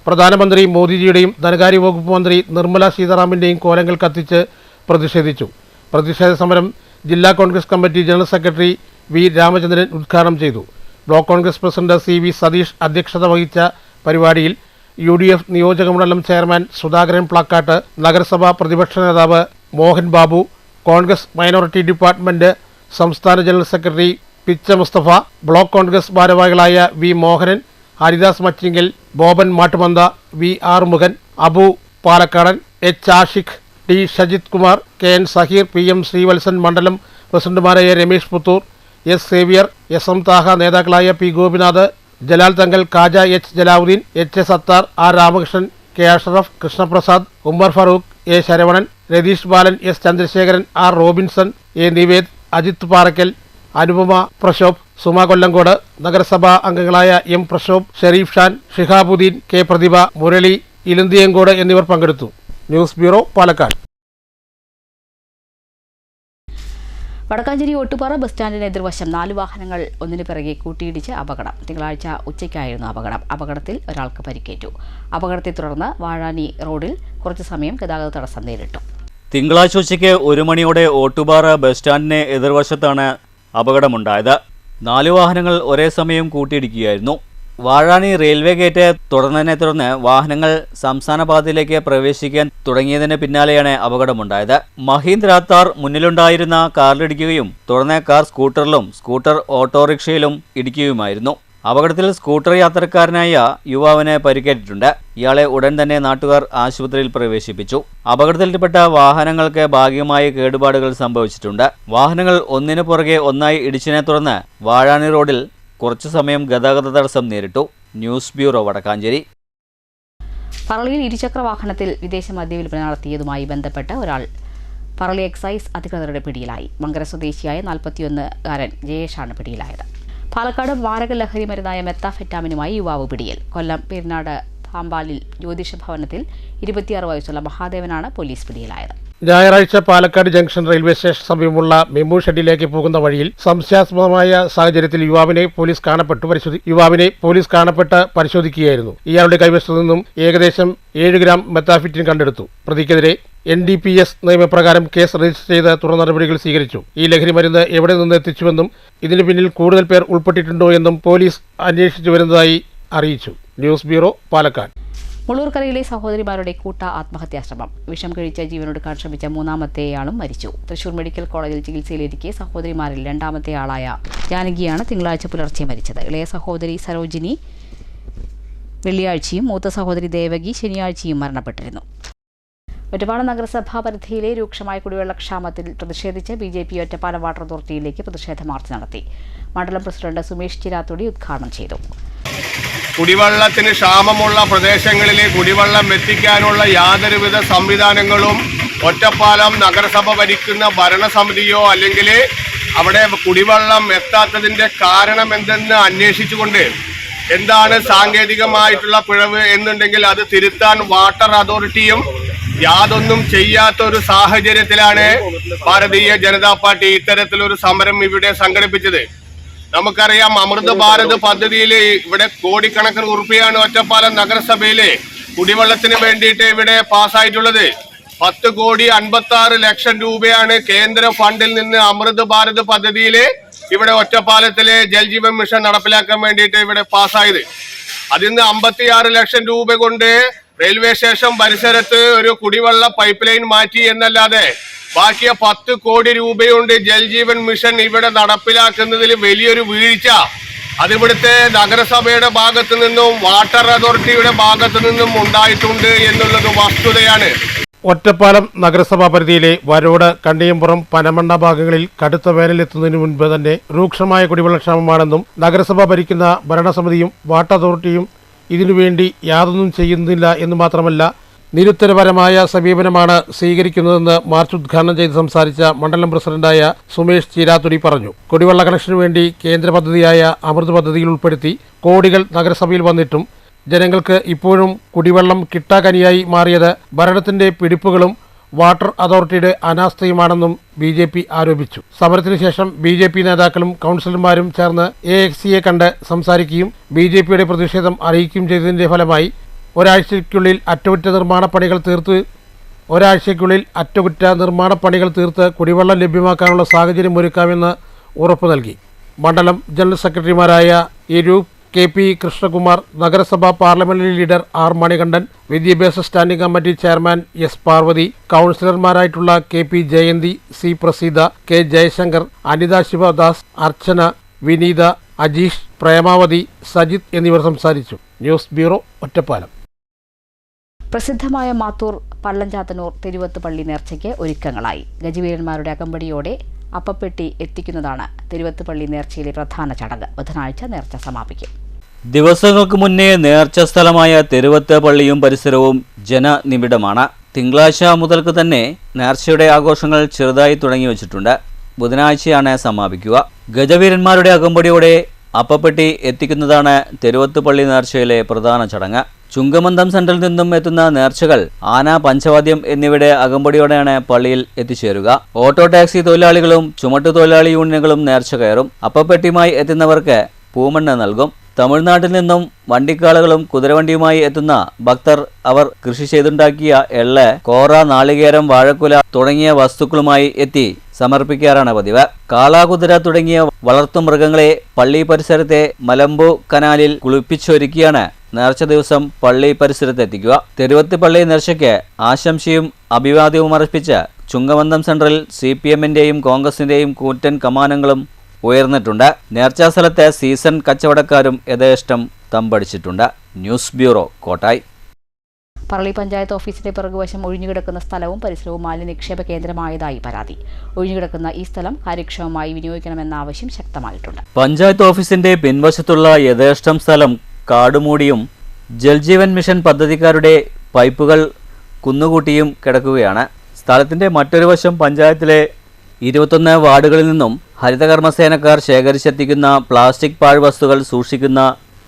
പ്രധാനമന്ത്രി മോദിജിയുടെയും ധനകാര്യ വകുപ്പ് മന്ത്രി നിർമ്മല സീതാറാമന്റെയും കോലങ്ങൾ കത്തിച്ച് പ്രതിഷേധിച്ചു. പ്രതിഷേധ സമരം ജില്ലാ Congress committee general secretary V Ramachandran ഉദ്ഘാടനം ചെയ്തു. Block Congress president CV Satheesh അധ്യക്ഷത വഹിച്ച പരിപാടിയിൽ UDF നിയോജകമണ്ഡലം ചെയർമാൻ സുധാകരൻ പ്ലാക്കാട്ട്, നഗരസഭാ പ്രതിപക്ഷ നേതാവ് മോഹൻ ബാബു, കോൺഗ്രസ് മൈനോറിറ്റി ഡിപ്പാർട്ട്മെന്റ് സംസ്ഥാന general secretary Picha Mustafa, block Congress ഭാരവാഹികളായ V Mohanan, Haridas Machingal, Boban Mattumantha, V Arumukhan, Abu Palakkadan, H Ashiq, T Shajith Kumar, KN Saheer, PM Sreevalsan, മണ്ഡലം പ്രസിഡന്റുമാരായ Ramesh Puthur, S Xavier, SM Thaha, നേതാക്കളായ P Gopinath, Jalal Thangal, Kaja H Jalaluddin, HS Athar, R Ramakrishnan, K Ashraf, Krishnaprasad, Ummer Farooq, A Saravanan, Ratheesh Balan, S Chandrasekharan, R Robinson, A Nived, Ajith Parakkal, Anupama Prashobh, Suma Kollengode, നഗരസഭാ അംഗങ്ങളായ M പ്രശോഭ്, ഷെരീഫ് ഷാൻ, ഷിഹാബുദ്ദീൻ, K പ്രതിഭ, മുരളി, ഇലന്തിയങ്കോട് എന്നിവർ പങ്കെടുത്തു. News bureau, Palakkad. Vadakkanchery Ottupara bus സ്റ്റാൻഡിന് എതിർവശം 4 വാഹനങ്ങൾ ഒന്നിനു പിറകെ കൂട്ടിയിടിച്ച് അപകടം. തിങ്കളാഴ്ച ഉച്ചയ്ക്കായിരുന്നു അപകടം. അപകടത്തിൽ ഒരാൾക്ക് പരിക്കേറ്റു. അപകടത്തെ തുടർന്ന് വാഴാനി റോഡിൽ കുറച്ചു സമയം ഗതാഗത തടസ്സം നേരിട്ടു. തിങ്കളാഴ്ച ഉച്ചയ്ക്ക് 1 മണിയോടെ ഓട്ടുപാറ ബസ് സ്റ്റാൻഡിന് എതിർവശത്താണ് അപകടമുണ്ടായത്. 4 വാഹനങ്ങൾ ഒരേ സമയം കൂട്ടിയിടിക്കുകയായിരുന്നു. വാഴാനി റെയിൽവേ ഗേറ്റ് തുറന്നതിനെ വാഹനങ്ങൾ സംസ്ഥാന പാതയിലേക്ക് പ്രവേശിക്കാൻ തുടങ്ങിയതിന് പിന്നാലെയാണ് അപകടമുണ്ടായത്. മഹീന്ദ്ര താർ മുന്നിലുണ്ടായിരുന്ന കാറിലിടിക്കുകയും തുടർന്ന് കാർ സ്കൂട്ടറിലും സ്കൂട്ടർ ഓട്ടോറിക്ഷയിലും ഇടിക്കുകയുമായിരുന്നു. അപകടത്തിൽ സ്കൂട്ടർ യാത്രക്കാരനായ യുവാവിന് പരിക്കേറ്റിട്ടുണ്ട്. ഇയാളെ ഉടൻ തന്നെ നാട്ടുകാർ ആശുപത്രിയിൽ പ്രവേശിപ്പിച്ചു. അപകടത്തിൽപ്പെട്ട വാഹനങ്ങൾക്ക് ഭാഗികമായി കേടുപാടുകൾ സംഭവിച്ചിട്ടുണ്ട്. വാഹനങ്ങൾ ഒന്നിനു പുറകെ ഒന്നായി ഇടിച്ചതിനെ തുടർന്ന് വാഴാനി റോഡിൽ കുറച്ചു സമയം ഗതാഗത തടസ്സം നേരിട്ടു. News bureau, Vadakkanchery. പറളിയിൽ ഇരുചക്ര വാഹനത്തിൽ വിദേശ മദ്യവിൽപ്പന നടത്തിയതുമായി ബന്ധപ്പെട്ട് ഒരാൾ പറളി എക്സൈസ് അധികൃതരുടെ പിടിയിലായി. മങ്കര സ്വദേശിയായ 41-കാരൻ ജയേഷാണ് പിടിയിലായത്. പാലക്കാട് മാരക ലഹരി മരുന്നായ മെത്താഫെറ്റാമിനുമായി യുവാവ് പിടിയിൽ. കൊല്ലം പെരിനാട് പാമ്പാലിൽ ജ്യോതിഷ ഭവനത്തിൽ 26 വയസ്സുള്ള മഹാദേവനാണ് പോലീസ് പിടിയിലായത്. ഞായറാഴ്ച പാലക്കാട് ജംഗ്ഷൻ റെയിൽവേ സ്റ്റേഷൻ സമീപമുള്ള മെമു ഷെഡിലേക്ക് പോകുന്ന വഴിയിൽ സംശയാസ്പദമായ സാഹചര്യത്തിൽ യുവാവിനെ പോലീസ് കാണപ്പെട്ട് പരിശോധിക്കുകയായിരുന്നു. ഇയാളുടെ കൈവശത്തു നിന്നും ഏകദേശം 7 ഗ്രാം മെത്താഫെറ്റിൻ കണ്ടെടുത്തു. പ്രതിക്കെതിരെ NDPS നിയമപ്രകാരം കേസ് രജിസ്റ്റർ ചെയ്ത് തുടർ നടപടികൾ സ്വീകരിച്ചു. ഈ ലഹരി മരുന്ന് എവിടെ നിന്ന് എത്തിച്ചുവെന്നും ഇതിനു പിന്നിൽ കൂടുതൽ പേർ ഉൾപ്പെട്ടിട്ടുണ്ടോ എന്നും പോലീസ് അന്വേഷിച്ചു വരുന്നതായി അറിയിച്ചു. News bureau, Palakkad. മുള്ളൂർക്കരയിലെ സഹോദരിമാരുടെ കൂട്ട ആത്മഹത്യാശ്രമം. വിഷം കഴിച്ച ജീവനൊടുക്കാൻ ശ്രമിച്ച 3ാമത്തെയാളും മരിച്ചു. തൃശൂർ മെഡിക്കൽ കോളേജിൽ ചികിത്സയിലിരിക്കെ സഹോദരിമാരിൽ 2ാമത്തെയാളായ ജാനകിയാണ് തിങ്കളാഴ്ച പുലർച്ചെ മരിച്ചത്. ഇളയ സഹോദരി സരോജിനി വെള്ളിയാഴ്ചയും മൂത്ത സഹോദരി ദേവകി ശനിയാഴ്ചയും മരണപ്പെട്ടിരുന്നു. ഒറ്റപ്പാലം നഗരസഭാ പരിധിയിലെ രൂക്ഷമായ കുടിവെള്ളക്ഷാമത്തിൽ പ്രതിഷേധിച്ച് BJP ഒറ്റപ്പാലം വാട്ടർ അതോറിറ്റിയിലേക്ക് പ്രതിഷേധ മാർച്ച് നടത്തി. മണ്ഡലം പ്രസിഡന്റ് സുമേഷ് ചിരാത്തുടി ഉദ്ഘാടനം ചെയ്തു. കുടിവെള്ളത്തിന് ക്ഷാമമുള്ള പ്രദേശങ്ങളിലെ കുടിവെള്ളം എത്തിക്കാനുള്ള യാതൊരുവിധ സംവിധാനങ്ങളും ഒറ്റപ്പാലം നഗരസഭ ഭരിക്കുന്ന ഭരണസമിതിയോ അല്ലെങ്കിൽ അവിടെ കുടിവെള്ളം എത്താത്തതിൻ്റെ കാരണം എന്തെന്ന് അന്വേഷിച്ചുകൊണ്ട് എന്താണ് സാങ്കേതികമായിട്ടുള്ള പിഴവ് എന്നുണ്ടെങ്കിൽ അത് തിരുത്താൻ വാട്ടർ അതോറിറ്റിയും യാതൊന്നും ചെയ്യാത്തൊരു സാഹചര്യത്തിലാണ് ഭാരതീയ ജനതാ പാർട്ടി ഇത്തരത്തിലൊരു സമരം ഇവിടെ സംഘടിപ്പിച്ചത്. നമുക്കറിയാം, അമൃത് ഭാരത് പദ്ധതിയിൽ ഇവിടെ കോടിക്കണക്കിന് ഉറുപ്പികയാണ് ഒറ്റപ്പാലം നഗരസഭയിലെ കുടിവെള്ളത്തിന് വേണ്ടിയിട്ട് ഇവിടെ പാസ്സായിട്ടുള്ളത്. 10,56,00,000 രൂപയാണ് കേന്ദ്ര ഫണ്ടിൽ നിന്ന് അമൃത് ഭാരത് പദ്ധതിയിൽ ഇവിടെ ഒറ്റപ്പാലത്തിലെ ജൽജീവൻ മിഷൻ നടപ്പിലാക്കാൻ വേണ്ടിയിട്ട് ഇവിടെ പാസ്സായത്. അതിന്ന് 56 ലക്ഷം രൂപ കൊണ്ട് റെയിൽവേ സ്റ്റേഷൻ പരിസരത്ത് ഒരു കുടിവെള്ള പൈപ്പ് ലൈൻ മാറ്റി എന്നല്ലാതെ ബാക്കിയ 10 കോടി രൂപയുണ്ട് ജൽജീവൻ മിഷൻ ഇവിടെ നടപ്പിലാക്കുന്നതിൽ വലിയൊരു വീഴ്ച അതിവിടുത്തെ നഗരസഭയുടെ ഭാഗത്തു നിന്നും വാട്ടർ അതോറിറ്റിയുടെ ഭാഗത്തു നിന്നും ഉണ്ടായിട്ടുണ്ട് എന്നുള്ളത് വസ്തുതയാണ്. ഒറ്റപ്പാലം നഗരസഭാ പരിധിയിലെ വരോട്, കണ്ടിയമ്പുറം, പനമണ്ണ ഭാഗങ്ങളിൽ കടുത്ത വേനലെത്തുന്നതിന് മുൻപ് തന്നെ രൂക്ഷമായ കുടിവെള്ളക്ഷാമമാണെന്നും നഗരസഭ ഭരിക്കുന്ന ഭരണസമിതിയും വാട്ടർ അതോറിറ്റിയും ഇതിനുവേണ്ടി യാതൊന്നും ചെയ്യുന്നില്ല എന്ന് മാത്രമല്ല നിരുത്തരപരമായ സമീപനമാണ് സ്വീകരിക്കുന്നതെന്ന് മാർച്ച് ഉദ്ഘാടനം ചെയ്ത് സംസാരിച്ച മണ്ഡലം പ്രസിഡന്റായ സുമേഷ് ചിരാത്തുടി പറഞ്ഞു. കുടിവെള്ള കണക്ഷനു വേണ്ടി കേന്ദ്ര പദ്ധതിയായ അമൃത് പദ്ധതിയിൽ ഉൾപ്പെടുത്തി കോടികൾ നഗരസഭയിൽ വന്നിട്ടും ജനങ്ങൾക്ക് ഇപ്പോഴും കുടിവെള്ളം കിട്ടാക്കനിയായി മാറിയത് ഭരണത്തിന്റെ പിടിപ്പുകളും വാട്ടർ അതോറിറ്റിയുടെ അനാസ്ഥയുമാണെന്നും BJP ആരോപിച്ചു. സമരത്തിനു ശേഷം BJP നേതാക്കളും കൗൺസിലർമാരും ചേർന്ന് AXCയെ കണ്ട് സംസാരിക്കുകയും BJPയുടെ പ്രതിഷേധം അറിയിക്കുകയും ചെയ്തതിന്റെ ഫലമായി ഒരാഴ്ചയ്ക്കുള്ളിൽ അറ്റകുറ്റ നിർമ്മാണ പണികൾ തീർത്ത് കുടിവെള്ളം ലഭ്യമാക്കാനുള്ള സാഹചര്യം ഒരുക്കാമെന്ന് ഉറപ്പു നൽകി. മണ്ഡലം ജനറൽ സെക്രട്ടറിമാരായ എരൂപ് KP കൃഷ്ണകുമാർ, നഗരസഭാ പാർലമെന്ററി ലീഡർ R മണികണ്ഠൻ, വിദ്യാഭ്യാസ standing committee chairman S Parvathy, കൗൺസിലർമാരായിട്ടുള്ള KP Jayanthi, C Praseetha, K Jayashankar, Anitha Sivadas, Archana, Vineetha, Ajeesh, Premavathi, Sajith എന്നിവർ സംസാരിച്ചു. News bureau, Ottapalam. പ്രസിദ്ധമായ മാത്തൂർ പള്ളഞ്ചാത്തന്നൂർ തിരുവത്ത് പള്ളി നേർച്ചയ്ക്ക് ഒരുക്കങ്ങളായി. ഗജവീരന്മാരുടെ അകമ്പടിയോടെ അപ്പപ്പെട്ടി എത്തിക്കുന്നതാണ് തിരുവത്ത് പള്ളി നേർച്ചയിലെ പ്രധാന ചടങ്ങ്. ബുധനാഴ്ച നേർച്ച സമാപിക്കും. ദിവസങ്ങൾക്ക് മുന്നേ നേർച്ച സ്ഥലമായ തിരുവത്ത് പള്ളിയും പരിസരവും ജനനിബിഡമാണ്. തിങ്കളാഴ്ച മുതൽക്ക് തന്നെ നേർച്ചയുടെ ആഘോഷങ്ങൾ ചെറുതായി തുടങ്ങി വച്ചിട്ടുണ്ട്. ബുധനാഴ്ചയാണ് സമാപിക്കുക. ഗജവീരന്മാരുടെ അകമ്പടിയോടെ അപ്പപ്പെട്ടി എത്തിക്കുന്നതാണ് തിരുവത്ത് പള്ളി നേർച്ചയിലെ പ്രധാന ചടങ്ങ്. ചുങ്കമന്തം സെന്ററിൽ നിന്നും എത്തുന്ന നേർച്ചകൾ ആന, പഞ്ചവാദ്യം എന്നിവയുടെ അകമ്പടിയോടെയാണ് പള്ളിയിൽ എത്തിച്ചേരുക. ഓട്ടോ ടാക്സി തൊഴിലാളികളും ചുമട്ടുതൊഴിലാളി യൂണിയനുകളും നേർച്ച കയറും. അപ്പപ്പെട്ടിയുമായി എത്തുന്നവർക്ക് പൂമണ്ണ് നൽകും. തമിഴ്നാട്ടിൽ നിന്നും വണ്ടിക്കാളുകളും കുതിരവണ്ടിയുമായി എത്തുന്ന ഭക്തർ അവർ കൃഷി ചെയ്തുണ്ടാക്കിയ എള്ള്, കോറ, നാളികേരം, വാഴക്കുല തുടങ്ങിയ വസ്തുക്കളുമായി എത്തി സമർപ്പിക്കാറാണ് പതിവ്. കാളാകുതിര തുടങ്ങിയ വളർത്തുമൃഗങ്ങളെ പള്ളി പരിസരത്തെ മലമ്പു കനാലിൽ കുളിപ്പിച്ചൊരുക്കിയാണ് നേർച്ച ദിവസം പള്ളി പരിസരത്തെത്തിക്കുക. തിരുവത്ത് പള്ളി നേർച്ചയ്ക്ക് ആശംസയും അഭിവാദ്യവും അർപ്പിച്ച് ചുങ്കമന്തം സെന്ററിൽ CPM-ന്റെയും കോൺഗ്രസിന്റെയും കൂറ്റൻ കമാനങ്ങളും ഉയർന്നിട്ടുണ്ട്. നേർച്ചാ സ്ഥലത്തെ സീസൺ കച്ചവടക്കാരും യഥേഷ്ടം തമ്പടിച്ചിട്ടുണ്ട്. News bureau, Kottayi. പറളി പഞ്ചായത്ത് ഓഫീസിന്റെ പിറകുവശം ഒഴിഞ്ഞുകിടക്കുന്ന സ്ഥലവും പരിസരവും മാലിന്യ നിക്ഷേപ കേന്ദ്രമായതായി പരാതി. ഒഴിഞ്ഞുകിടക്കുന്ന ഈ സ്ഥലം കാര്യക്ഷമമായി വിനിയോഗിക്കണമെന്ന ആവശ്യം ശക്തമായിട്ടുണ്ട്. പഞ്ചായത്ത് ഓഫീസിന്റെ പിൻവശത്തുള്ള യഥേഷ്ടം സ്ഥലം കാടുമൂടിയും ജൽജീവൻ മിഷൻ പദ്ധതിക്കാരുടെ പൈപ്പുകൾ കുന്നുകൂട്ടിയും കിടക്കുകയാണ്. സ്ഥലത്തിന്റെ മറ്റൊരു വശം പഞ്ചായത്തിലെ 21 വാർഡുകളിൽ നിന്നും ഹരിതകർമ്മസേനക്കാർ ശേഖരിച്ചെത്തിക്കുന്ന പ്ലാസ്റ്റിക് പാഴ്വസ്തുക്കൾ സൂക്ഷിക്കുന്ന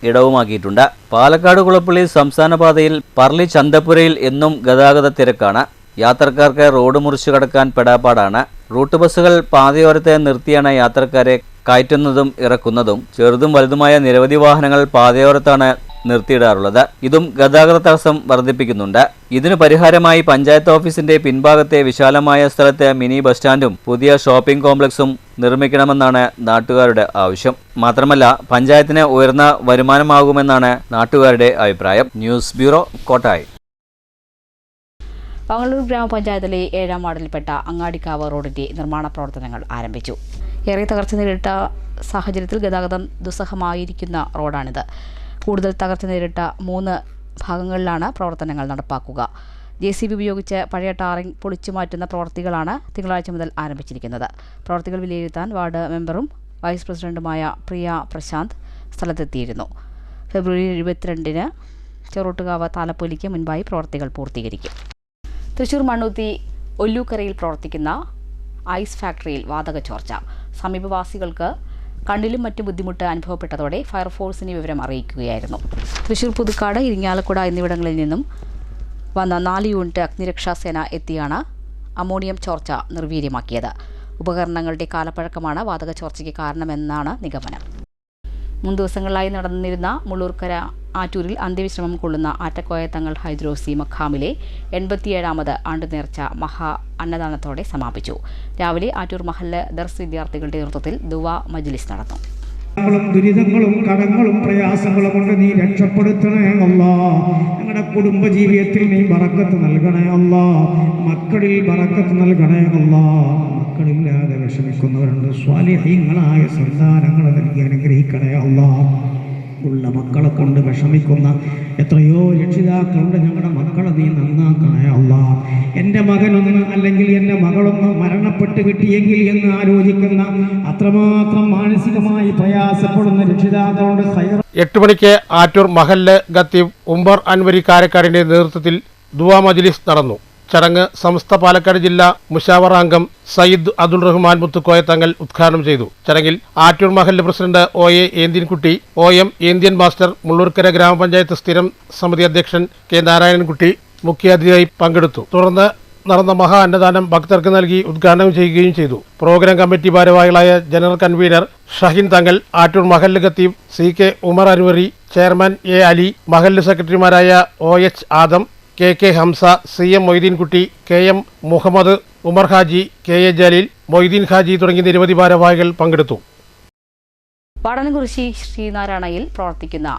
ഇടവുമാക്കിയിട്ടുണ്ട്. പാലക്കാട് കുളപ്പള്ളി സംസ്ഥാന പാതയിൽ പറളി ചന്തപ്പുരയിൽ എന്നും ഗതാഗത തിരക്കാണ്. യാത്രക്കാർക്ക് റോഡ് മുറിച്ചു കടക്കാൻ പെടാപ്പാടാണ്. റൂട്ട് ബസ്സുകൾ പാതയോരത്തെ നിർത്തിയാണ് യാത്രക്കാരെ കയറ്റുന്നതും ഇറക്കുന്നതും. ചെറുതും വലുതുമായ നിരവധി വാഹനങ്ങൾ പാതയോരത്താണ് നിർത്തിയിടാറുള്ളത്. ഇതും ഗതാഗത തടസ്സം വർദ്ധിപ്പിക്കുന്നുണ്ട്. ഇതിനു പരിഹാരമായി പഞ്ചായത്ത് ഓഫീസിന്റെ പിൻഭാഗത്തെ വിശാലമായ സ്ഥലത്ത് മിനി ബസ് സ്റ്റാൻഡും പുതിയ ഷോപ്പിംഗ് കോംപ്ലക്സും നിർമ്മിക്കണമെന്നാണ് നാട്ടുകാരുടെ ആവശ്യം. മാത്രമല്ല പഞ്ചായത്തിന് ഉയർന്ന വരുമാനമാകുമെന്നാണ് നാട്ടുകാരുടെ അഭിപ്രായം. News bureau, Kottayi. പങ്ങളൂർ ഗ്രാമപഞ്ചായത്തിലെ 7ാം വാർഡിൽപ്പെട്ട അങ്ങാടിക്കാവ് റോഡിന്റെ നിർമ്മാണ പ്രവർത്തനങ്ങൾ ആരംഭിച്ചു. ഏറെ തകർച്ച നേരിട്ട സാഹചര്യത്തിൽ ഗതാഗതം ദുസ്സഹമായിരിക്കുന്ന റോഡാണിത്. കൂടുതൽ തകർച്ച നേരിട്ട 3 ഭാഗങ്ങളിലാണ് പ്രവർത്തനങ്ങൾ നടപ്പാക്കുക. JCB ഉപയോഗിച്ച് പഴയ ടാറിംഗ് പൊളിച്ചു മാറ്റുന്ന പ്രവൃത്തികളാണ് തിങ്കളാഴ്ച മുതൽ ആരംഭിച്ചിരിക്കുന്നത്. പ്രവൃത്തികൾ വിലയിരുത്താൻ വാർഡ് മെമ്പറും വൈസ് പ്രസിഡന്റുമായ പ്രിയ പ്രശാന്ത് സ്ഥലത്തെത്തിയിരുന്നു. ഫെബ്രുവരി 22-ന് ചെറുട്ടുകാവ് താലപ്പൊലിക്ക് മുൻപായി പ്രവൃത്തികൾ പൂർത്തീകരിക്കും. തൃശൂർ മണ്ണുത്തി ഒല്ലൂക്കരയിൽ പ്രവർത്തിക്കുന്ന ഐസ് ഫാക്ടറിയിൽ വാതക ചോർച്ച. സമീപവാസികൾക്ക് കണ്ണിലും മറ്റു ബുദ്ധിമുട്ട് അനുഭവപ്പെട്ടതോടെ ഫയർഫോഴ്സിനെ വിവരം അറിയിക്കുകയായിരുന്നു. തൃശൂർ, പുതുക്കാട്, ഇരിങ്ങാലക്കുട എന്നിവിടങ്ങളിൽ നിന്നും വന്ന 4 യൂണിറ്റ് അഗ്നിരക്ഷാസേന എത്തിയാണ് അമോണിയം ചോർച്ച നിർവീര്യമാക്കിയത്. ഉപകരണങ്ങളുടെ കാലപ്പഴക്കമാണ് വാതക ചോർച്ചയ്ക്ക് കാരണമെന്നാണ് നിഗമനം. 3 ദിവസങ്ങളിലായി നടന്നിരുന്ന മുള്ളൂർക്കര ആറ്റൂരിൽ അന്ത്യവിശ്രമം കൊള്ളുന്ന ആറ്റക്കോയ തങ്ങൾ ഹൈദ്രോസി മഖാമിലെ 87ാമത് ആണ്ടുനേർച്ച മഹാ അന്നദാനത്തോടെ സമാപിച്ചു. രാവിലെ ആറ്റൂർ മഹല്ല് ദർസ് വിദ്യാർത്ഥികളുടെ നേതൃത്വത്തിൽ ദുവാ മജ്ലിസ് നടന്നു. ദുരിതങ്ങളും കടങ്ങളും പ്രയാസങ്ങളും കൊണ്ട് നീ രക്ഷപ്പെടുത്തണേ അല്ലാഹ്. ഞങ്ങളുടെ കുടുംബജീവിതത്തിൽ നീ ബറക്കത്ത് നൽകണേ അല്ലാഹ്. മക്കളിൽ ബറക്കത്ത് നൽകണേ അല്ലാഹ്. മക്കളില്ലാതെ വിഷമിക്കുന്നവരുണ്ട്. സ്വാലിഹീങ്ങളായ സന്താനങ്ങളെ നൽകി അനുഗ്രഹിക്കണേ അല്ലാഹ്. ഉള്ള മക്കളെ കൊണ്ട് വിഷമിക്കുന്ന എത്രയോ രക്ഷിതാക്കളുണ്ട്. ഞങ്ങളുടെ മക്കളെ നീ നന്നാക്കണേ അല്ലാഹ്. എൻ്റെ മകനൊന്ന് അല്ലെങ്കിൽ എൻ്റെ മകളൊന്ന് മരണപ്പെട്ട് കിട്ടിയെങ്കിൽ എന്ന് ആലോചിക്കുന്ന അത്രമാത്രം മാനസികമായി പ്രയാസപ്പെടുന്ന രക്ഷിതാക്കളുണ്ട്. 8 മണിക്ക് ആറ്റൂർ മഹല്ല് ഖത്തീബ് ഉംബർ അൻവരി കാരക്കാടിന്റെ നേതൃത്വത്തിൽ ദുആ മജ്ലിസ് നടന്നു. ചടങ്ങ് സമസ്ത പാലക്കാട് ജില്ലാ മുശാവറ അംഗം സയ്യിദ് അബ്ദുൾ റഹ്മാൻ മുത്തുക്കോയ തങ്ങൾ ഉദ്ഘാടനം ചെയ്തു. ചടങ്ങിൽ ആറ്റൂർ മഹല്ല് president OA Enthiyankutty, OM Enthiyan master, Mullurkara ഗ്രാമപഞ്ചായത്ത് സ്ഥിരം സമിതി അധ്യക്ഷൻ K നാരായണൻകുട്ടി മുഖ്യാതിഥിയായി പങ്കെടുത്തു. തുടർന്ന് നടന്ന മഹാ അന്നദാനം ഭക്തർക്ക് നൽകി ഉദ്ഘാടനം ചെയ്യുകയും ചെയ്തു. പ്രോഗ്രാം കമ്മിറ്റി ഭാരവാഹികളായ ജനറൽ കൺവീനർ ഷഹീൻ തങ്ങൾ, ആറ്റൂർ മഹല്ല് ഖത്തീബ് CK Umar Anwari, chairman A Ali, മഹല്ല് സെക്രട്ടറിമാരായ OH Adam, KK Hamza, CM Moideenkutty, KM Muhammad, Umar Haji, KA Jaleel, Moideen Haji തുടങ്ങിയ നിരവധി ഭാരവാഹികൾ പങ്കെടുത്തു. പാടനംകുറിശി ശ്രീനാരായണയിൽ പ്രവർത്തിക്കുന്ന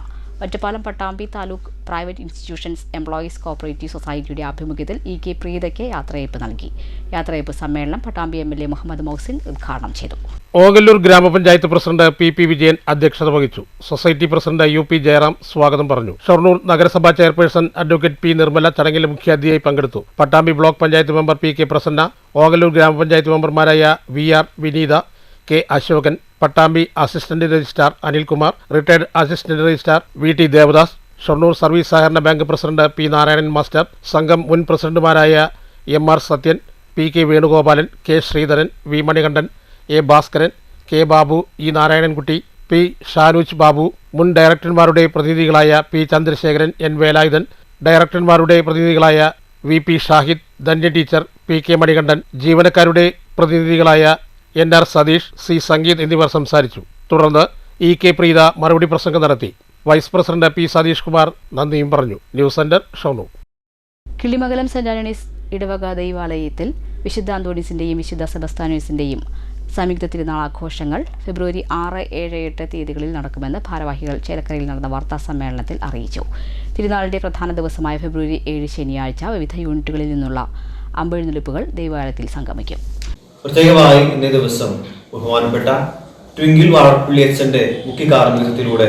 Ottapalam Pattambi taluk private institutions employees cooperative സൊസൈറ്റിയുടെ ആഭിമുഖ്യത്തിൽ ഇ.കെ. പ്രീതയ്ക്ക് യാത്രയയപ്പ് നൽകി. യാത്രയയപ്പ് സമ്മേളനം പട്ടാമ്പി എം.എൽ.എ. മുഹമ്മദ് മൗസിൻ ഉദ്ഘാടനം ചെയ്തു. ഓങ്ങല്ലൂർ ഗ്രാമപഞ്ചായത്ത് പ്രസിഡന്റ് പി വിജയൻ അധ്യക്ഷത വഹിച്ചു. Society president UP. ജയറാം സ്വാഗതം പറഞ്ഞു. ഷൊർണൂർ നഗരസഭാ ചെയർപേഴ്സൺ അഡ്വക്കേറ്റ് പി. നിർമ്മല ചടങ്ങിൽ മുഖ്യാതിഥിയായി പങ്കെടുത്തു. Pattambi block panchayat member P K. Prasanna, Ongallur ഗ്രാമപഞ്ചായത്ത് മെമ്പർമാരായ V R. Vineetha, K. Ashokan, Pattambi assistant registrar Anilkumar, retired assistant registrar V T. Devadas, Shoranur service സഹകരണ bank president P. Narayanan master, സംഘം മുൻ പ്രസിഡന്റുമാരായ M R. Sathyan, P K. Venugopalan, K. Sreedharan, V. Manikandan, A. Bhaskaran, K. Babu, E. Narayanankutty, P. Shanuj Babu, മുൻ ഡയറക്ടർമാരുടെ പ്രതിനിധികളായ പി. ചന്ദ്രശേഖരൻ, എൻ. വേലായുധൻ, ഡയറക്ടർമാരുടെ പ്രതിനിധികളായ V. P. Shahid, Dhanya teacher, P. K. Manikandan, ജീവനക്കാരുടെ പ്രതിനിധികളായ എൻ.ആർ. സതീഷ്, സി. സംഗീത് എന്നിവർ സംസാരിച്ചു. തുടർന്ന് ഇ.കെ. പ്രീത മറുപടി പ്രസംഗം നടത്തി. Vice president P. Satheesh Kumar നന്ദിയും പറഞ്ഞു. News centre, Shoranur. Kilimangalam Saint Antony's ഇടവക ദൈവാലയത്തിൽ വിശുദ്ധ അന്തോണീസിന്റെയും വിശുദ്ധ സെബസ്ത്യാനോസിന്റെയും സംയുക്ത തിരുനാൾ ആഘോഷങ്ങൾ ഫെബ്രുവരി 6, 7, 8 തീയതികളിൽ നടക്കുമെന്ന് ഭാരവാഹികൾ ചേലക്കരയിൽ നടന്ന വാർത്താ സമ്മേളനത്തിൽ അറിയിച്ചു. തിരുനാളിന്റെ പ്രധാന ദിവസമായ ഫെബ്രുവരി 7 ശനിയാഴ്ച വിവിധ യൂണിറ്റുകളിൽ നിന്നുള്ള അമ്പെഴുന്നള്ളിപ്പുകൾ ദൈവാലയത്തിൽ സംഗമിക്കും. പ്രത്യേകമായി ഇന്നേ ദിവസം ബഹുമാനപ്പെട്ട ട്വിങ്കിൾ വാഴപ്പള്ളി അച്ഛൻ്റെ മുഖ്യ കാർമ്മികത്വത്തിലൂടെ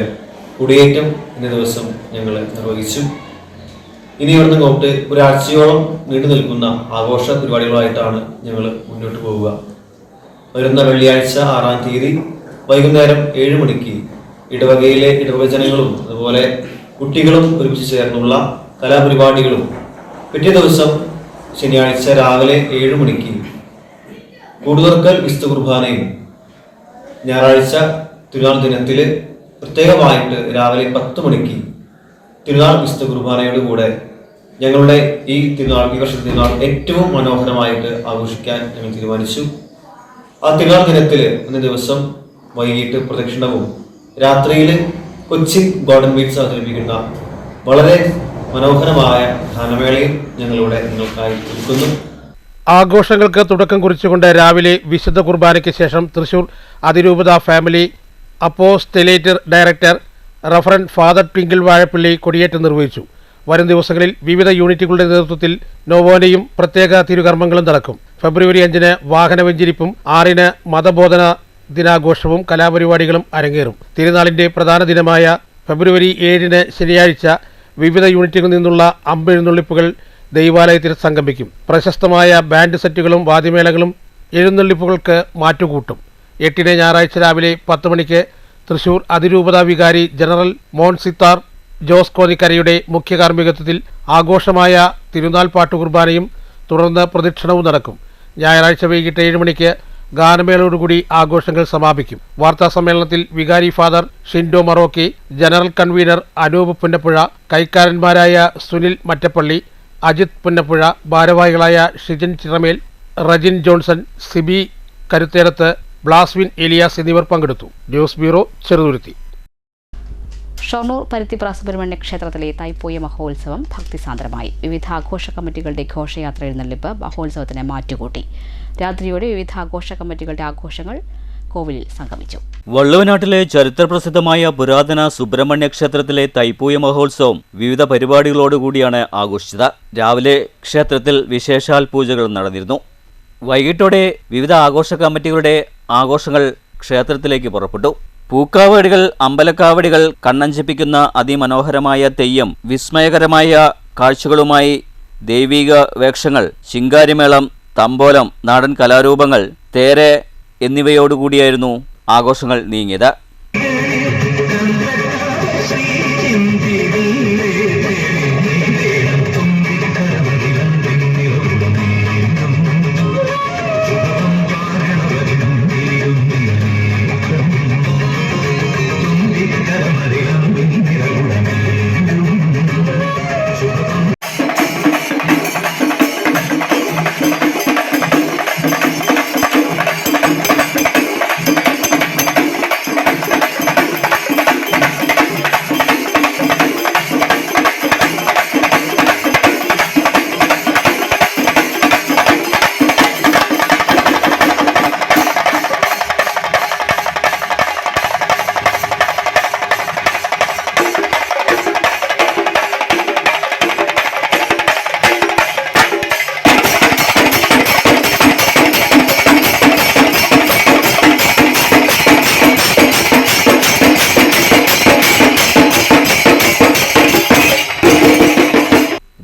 കുടിയേറ്റം ഇന്നേ ദിവസം ഞങ്ങൾ നിർവഹിച്ചു. ഇനി ഇവിടുന്ന് അങ്ങോട്ട് ഒരാഴ്ചയോളം നീണ്ടു നിൽക്കുന്ന ആഘോഷ പരിപാടികളായിട്ടാണ് ഞങ്ങൾ മുന്നോട്ട് പോവുക. വരുന്ന വെള്ളിയാഴ്ച 6-ാം തീയതി വൈകുന്നേരം 7 മണിക്ക് ഇടവകയിലെ ഇടവചനങ്ങളും അതുപോലെ കുട്ടികളും ഒരുമിച്ച് ചേർന്നുള്ള കലാപരിപാടികളും, പിറ്റേ ദിവസം ശനിയാഴ്ച രാവിലെ 7 മണിക്ക് കൂടുതൽ വിശുദ്ധ കുർബാനയും, ഞായറാഴ്ച തിരുനാൾ ദിനത്തിൽ പ്രത്യേകമായിട്ട് രാവിലെ 10 മണിക്ക് തിരുനാൾ വിശുദ്ധ കുർബാനയോട് കൂടെ ഞങ്ങളുടെ ഈ വർഷത്തെ തിരുനാൾ ഏറ്റവും മനോഹരമായിട്ട് ആഘോഷിക്കാൻ ഞങ്ങൾ തീരുമാനിച്ചു. ആ തിരുനാൾ ദിനത്തിൽ ഇന്ന ദിവസം വൈകിട്ട് പ്രദക്ഷിണവും രാത്രിയിൽ കൊച്ചിൻ ഗോൾഡൻ ബീറ്റ്സ് അവതരിപ്പിക്കുന്ന വളരെ മനോഹരമായ ഗാനമേളയും ഞങ്ങളിവിടെ നിങ്ങൾക്കായി ഒരുക്കുന്നു. ആഘോഷങ്ങൾക്ക് തുടക്കം കുറിച്ചുകൊണ്ട് രാവിലെ വിശുദ്ധ കുർബാനയ്ക്ക് ശേഷം തൃശൂർ അതിരൂപത family apostolate director referent father Twinkle Vazhappally കൊടിയേറ്റം നിർവഹിച്ചു. വരും ദിവസങ്ങളിൽ വിവിധ യൂണിറ്റുകളുടെ നേതൃത്വത്തിൽ നോവോനയും പ്രത്യേക തിരുകർമ്മങ്ങളും നടക്കും. ഫെബ്രുവരി 5-ന് വാഹന വെഞ്ചരിപ്പും 6-ന് മതബോധന ദിനാഘോഷവും കലാപരിപാടികളും അരങ്ങേറും. തിരുനാളിന്റെ പ്രധാന ദിനമായ ഫെബ്രുവരി 7-ന് ശനിയാഴ്ച വിവിധ യൂണിറ്റുകളിൽ നിന്നുള്ള അമ്പെഴുന്നള്ളിപ്പുകൾ ദൈവാലയത്തിൽ സംഗമിക്കും. പ്രശസ്തമായ ബാൻഡ് സെറ്റുകളും വാദ്യമേളങ്ങളും എഴുന്നള്ളിപ്പുകൾക്ക് മാറ്റുകൂട്ടും. 8-ന് ഞായറാഴ്ച രാവിലെ 10 മണിക്ക് തൃശൂർ അതിരൂപത വികാരി ജനറൽ മോൺസിത്താർ ജോസ് കോന്നിക്കരയുടെ മുഖ്യ കാർമ്മികത്വത്തിൽ ആഘോഷമായ തിരുനാൾ പാട്ടുകുർബാനയും തുടർന്ന് പ്രദക്ഷിണവും നടക്കും. ഞായറാഴ്ച വൈകിട്ട് 7 മണിക്ക് ഗാനമേളയോടുകൂടി ആഘോഷങ്ങൾ സമാപിക്കും. വാർത്താ സമ്മേളനത്തിൽ വികാരി father Shindo Marokki, general convener Anoop Punnappuzha, കൈക്കാരന്മാരായ സുനിൽ മറ്റപ്പള്ളി, അജിത് പുന്നപ്പുഴ, ഭാരവാഹികളായ ഷിജിൻ ചിറമേൽ, റജിൻ ജോൺസൺ, സിബി കരുത്തേടത്ത്, ബ്ലാസ്വിൻ എലിയാസ് എന്നിവർ പങ്കെടുത്തു. News bureau, Cheruthuruthy. ഷൊർണൂർ പരുത്തിപ്ര സുബ്രഹ്മണ്യ ക്ഷേത്രത്തിലെ തൈപ്പൂയ മഹോത്സവം ഭക്തിസാന്ദ്രമായി. വിവിധ ആഘോഷ കമ്മിറ്റികളുടെ ഘോഷയാത്ര എഴുന്നള്ളിപ്പ് മഹോത്സവത്തിന് മാറ്റുകൂട്ടി. രാത്രിയോടെ വിവിധ ആഘോഷ കമ്മിറ്റികളുടെ ആഘോഷങ്ങൾ കോവിലിൽ സംഗമിച്ചു. വള്ളുവനാട്ടിലെ ചരിത്രപ്രസിദ്ധമായ പുരാതന സുബ്രഹ്മണ്യ ക്ഷേത്രത്തിലെ തൈപ്പൂയ മഹോത്സവം വിവിധ പരിപാടികളോടുകൂടിയാണ് ആഘോഷിച്ചത്. രാവിലെ ക്ഷേത്രത്തിൽ വിശേഷാൽ പൂജകൾ നടന്നിരുന്നു. വൈകിട്ടോടെ വിവിധ ആഘോഷ കമ്മിറ്റികളുടെ ആഘോഷങ്ങൾ ക്ഷേത്രത്തിലേക്ക് പുറപ്പെട്ടു. പൂക്കാവടികൾ, അമ്പലക്കാവടികൾ, കണ്ണഞ്ചിപ്പിക്കുന്ന അതിമനോഹരമായ തെയ്യം, വിസ്മയകരമായ കാഴ്ചകളുമായി ദൈവിക വേഷങ്ങൾ, ശിങ്കാരിമേളം, തമ്പോലം, നാടൻ കലാരൂപങ്ങൾ, തേര് എന്നിവയോടുകൂടിയായിരുന്നു ആഘോഷങ്ങൾ നീങ്ങിയത്.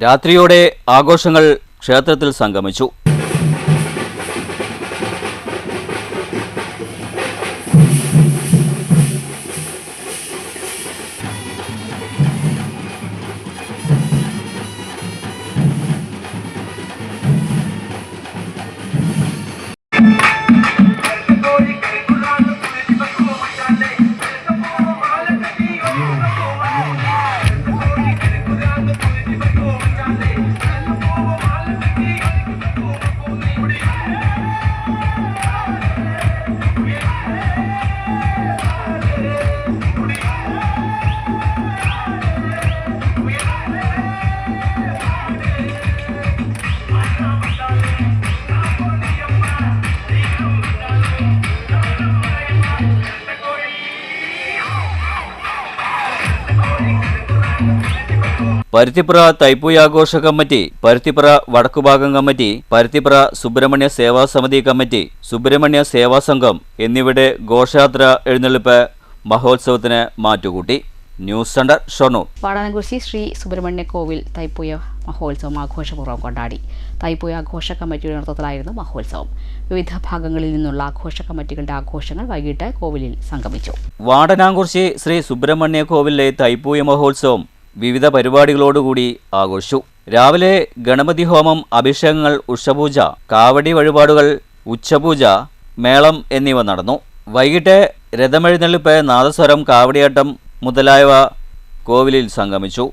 രാത്രിയോടെ ആഘോഷങ്ങൾ ക്ഷേത്രത്തിൽ സംഗമിച്ചു. പരുത്തിപ്പുറ തൈപ്പൂയ ആഘോഷ കമ്മിറ്റി, പരുത്തിപ്പുറ വടക്കുഭാഗം കമ്മിറ്റി, പരുത്തിപ്പുറ സുബ്രഹ്മണ്യ സേവാ സമിതി കമ്മിറ്റി, സുബ്രഹ്മണ്യ സേവാ സംഘം എന്നിവയുടെ ഘോഷയാത്ര എഴുന്നള്ളിപ്പ് മഹോത്സവത്തിന് മാറ്റുകൂട്ടി. News centre Shoranur. വാടാനംകുറിശി ശ്രീ സുബ്രഹ്മണ്യ കോവിൽ തൈപ്പൂയ മഹോത്സവം ആഘോഷപൂർവ്വം കൊണ്ടാടി. തൈപ്പൂയ ആഘോഷ കമ്മിറ്റിയുടെ നേതൃത്വത്തിലായിരുന്നു മഹോത്സവം. വിവിധ ഭാഗങ്ങളിൽ നിന്നുള്ള ആഘോഷ കമ്മിറ്റികളുടെ ആഘോഷങ്ങൾ വൈകിട്ട് കോവിലിൽ സംഗമിച്ചു. വാടാനംകുറിശി ശ്രീ സുബ്രഹ്മണ്യ കോവിലിലെ തൈപ്പൂയ മഹോത്സവം വിവിധ പരിപാടികളോടുകൂടി ആഘോഷിച്ചു. രാവിലെ ഗണപതി ഹോമം, അഭിഷേകങ്ങൾ, ഉഷപൂജ, കാവടി വഴിപാടുകൾ, ഉച്ചപൂജ, മേളം എന്നിവ നടന്നു. വൈകിട്ട് രഥമെഴുന്നള്ളിപ്പ്, നാദസ്വരം, കാവടിയാട്ടം മുതലായവ കോവിലിൽ സംഗമിച്ചു.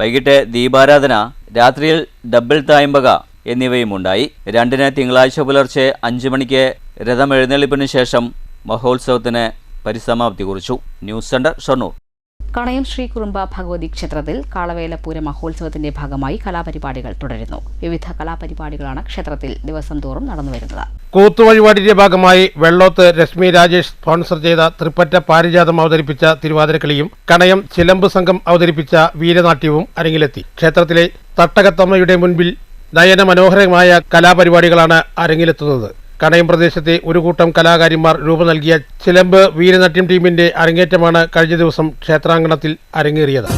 വൈകിട്ട് ദീപാരാധന, രാത്രിയിൽ ഡബിൾ തായമ്പക എന്നിവയുമുണ്ടായി. 2-ന് തിങ്കളാഴ്ച പുലർച്ചെ 5 മണിക്ക് രഥമെഴുന്നള്ളിപ്പിനു ശേഷം മഹോത്സവത്തിന് പരിസമാപ്തി കുറിച്ചു. News centre Shoranur. കണയം ശ്രീ കുറുമ്പ ഭഗവതി ക്ഷേത്രത്തിൽ കാളവേലപ്പൂര മഹോത്സവത്തിന്റെ ഭാഗമായി കലാപരിപാടികൾ തുടരുന്നു. വിവിധ കലാപരിപാടികളാണ് ക്ഷേത്രത്തിൽ ദിവസം തോറും നടന്നുവരുന്നത്. കൂത്തുവഴിപാടിന്റെ ഭാഗമായി വെള്ളോത്ത് രശ്മി രാജേഷ് സ്പോൺസർ ചെയ്ത തൃപ്പറ്റ പാരിജാതം അവതരിപ്പിച്ച തിരുവാതിരക്കളിയും കണയം ചിലമ്പ് സംഘം അവതരിപ്പിച്ച വീരനാട്യവും അരങ്ങിലെത്തി. ക്ഷേത്രത്തിലെ തട്ടകത്തമ്മയുടെ മുൻപിൽ നയനമനോഹരമായ കലാപരിപാടികളാണ് അരങ്ങിലെത്തുന്നത്. കണയം പ്രദേശത്തെ ഒരു കൂട്ടം കലാകാരിമാർ രൂപം നൽകിയ ചിലമ്പ് വീരനാട്യം ടീമിന്റെ അരങ്ങേറ്റമാണ് കഴിഞ്ഞ ദിവസം ക്ഷേത്രാങ്കണത്തിൽ അരങ്ങേറിയത്.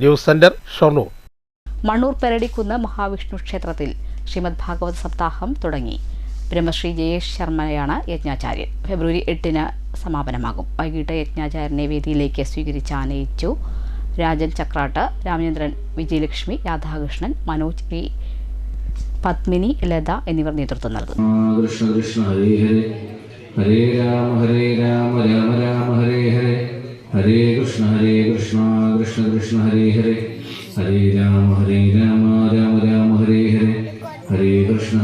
News centre Shoranur. മണ്ണൂർ പെരടിക്കുന്ന് മഹാവിഷ്ണു ക്ഷേത്രത്തിൽ ശ്രീമദ് ഭാഗവത സപ്താഹം തുടങ്ങി. ബ്രഹ്മശ്രീ ജയേഷ് ശർമ്മയാണ് യജ്ഞാചാര്യൻ. ഫെബ്രുവരി 8-ന് സമാപനമാകും. വൈകിട്ട് യജ്ഞാചാര്യനെ വേദിയിലേക്ക് സ്വീകരിച്ച് ആനയിച്ചു. രാജൻ ചക്രാട്ട്, രാമചന്ദ്രൻ, വിജയലക്ഷ്മി, രാധാകൃഷ്ണൻ, മനോജ്, വി പത്മിനി, ലത എന്നിവർ നേതൃത്വം നൽകും. കൃഷ്ണ കൃഷ്ണ ഹരേ ഹരേ, ഹരേ രാമ രാമ രാമ ഹരേ ഹരേ, ഹരേ കൃഷ്ണ കൃഷ്ണ കൃഷ്ണ ഹരേ ഹരേ, ഹരേ രാമ രാമ രാമ ഹരേ ഹരേ, ഹരേ കൃഷ്ണ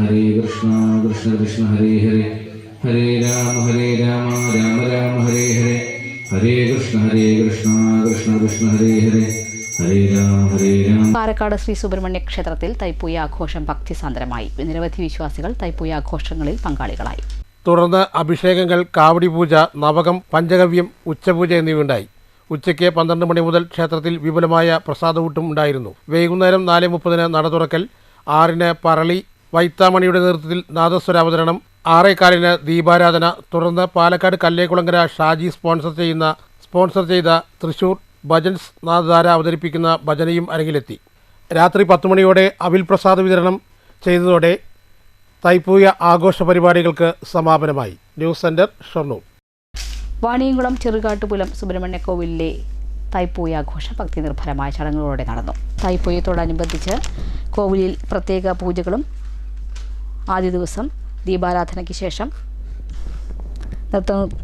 കൃഷ്ണ ഹരേ ഹരേ, ഹരേ രാമ രാമ രാമ ഹരേ ഹരേ, ഹരേ കൃഷ്ണ കൃഷ്ണ ഹരേ ഹരേ, ഹരേ രാമ. പാലക്കാട് ശ്രീ സുബ്രഹ്മണ്യ ക്ഷേത്രത്തിൽ തൈപ്പൂയ ആഘോഷം ഭക്തിസാന്ദ്രമായി. നിരവധി വിശ്വാസികൾ തൈപ്പൂയ ആഘോഷങ്ങളിൽ പങ്കാളികളായി. തുടർന്ന് അഭിഷേകങ്ങൾ, കാവടി പൂജ, നവകം, പഞ്ചഗവ്യം, ഉച്ചപൂജ എന്നിവയുണ്ടായി. ഉച്ചയ്ക്ക് 12 മണി മുതൽ ക്ഷേത്രത്തിൽ വിപുലമായ പ്രസാദകൂട്ടും ഉണ്ടായിരുന്നു. വൈകുന്നേരം 4:30-ന് നട തുറക്കൽ, 6-ന് പറളി വൈത്താമണിയുടെ നേതൃത്വത്തിൽ നാദസ്വരാവതരണം, 6:15-ന് ദീപാരാധന. തുടർന്ന് പാലക്കാട് കല്ലേക്കുളങ്ങര ഷാജി സ്പോൺസർ ചെയ്ത തൃശൂർ ഭജൻസ് നാദധാര അവതരിപ്പിക്കുന്ന ഭജനയും അരങ്ങിലെത്തി. രാത്രി 10 മണിയോടെ അവിൽ പ്രസാദ വിതരണം ചെയ്തതോടെ തൈപ്പൂയ ആഘോഷ പരിപാടികൾക്ക് സമാപനമായി. News centre Shoranur. വാണിയംകുളം ചെറുകാട്ടുപുലം സുബ്രഹ്മണ്യക്കോവിലിലെ തൈപ്പൂയ ആഘോഷം ഭക്തി നിർഭരമായ ചടങ്ങുകളോടെ നടന്നു. തൈപ്പൂയത്തോടനുബന്ധിച്ച് കോവിലിൽ പ്രത്യേക പൂജകളും ആദ്യ ദിവസം ദീപാരാധനയ്ക്ക് ശേഷം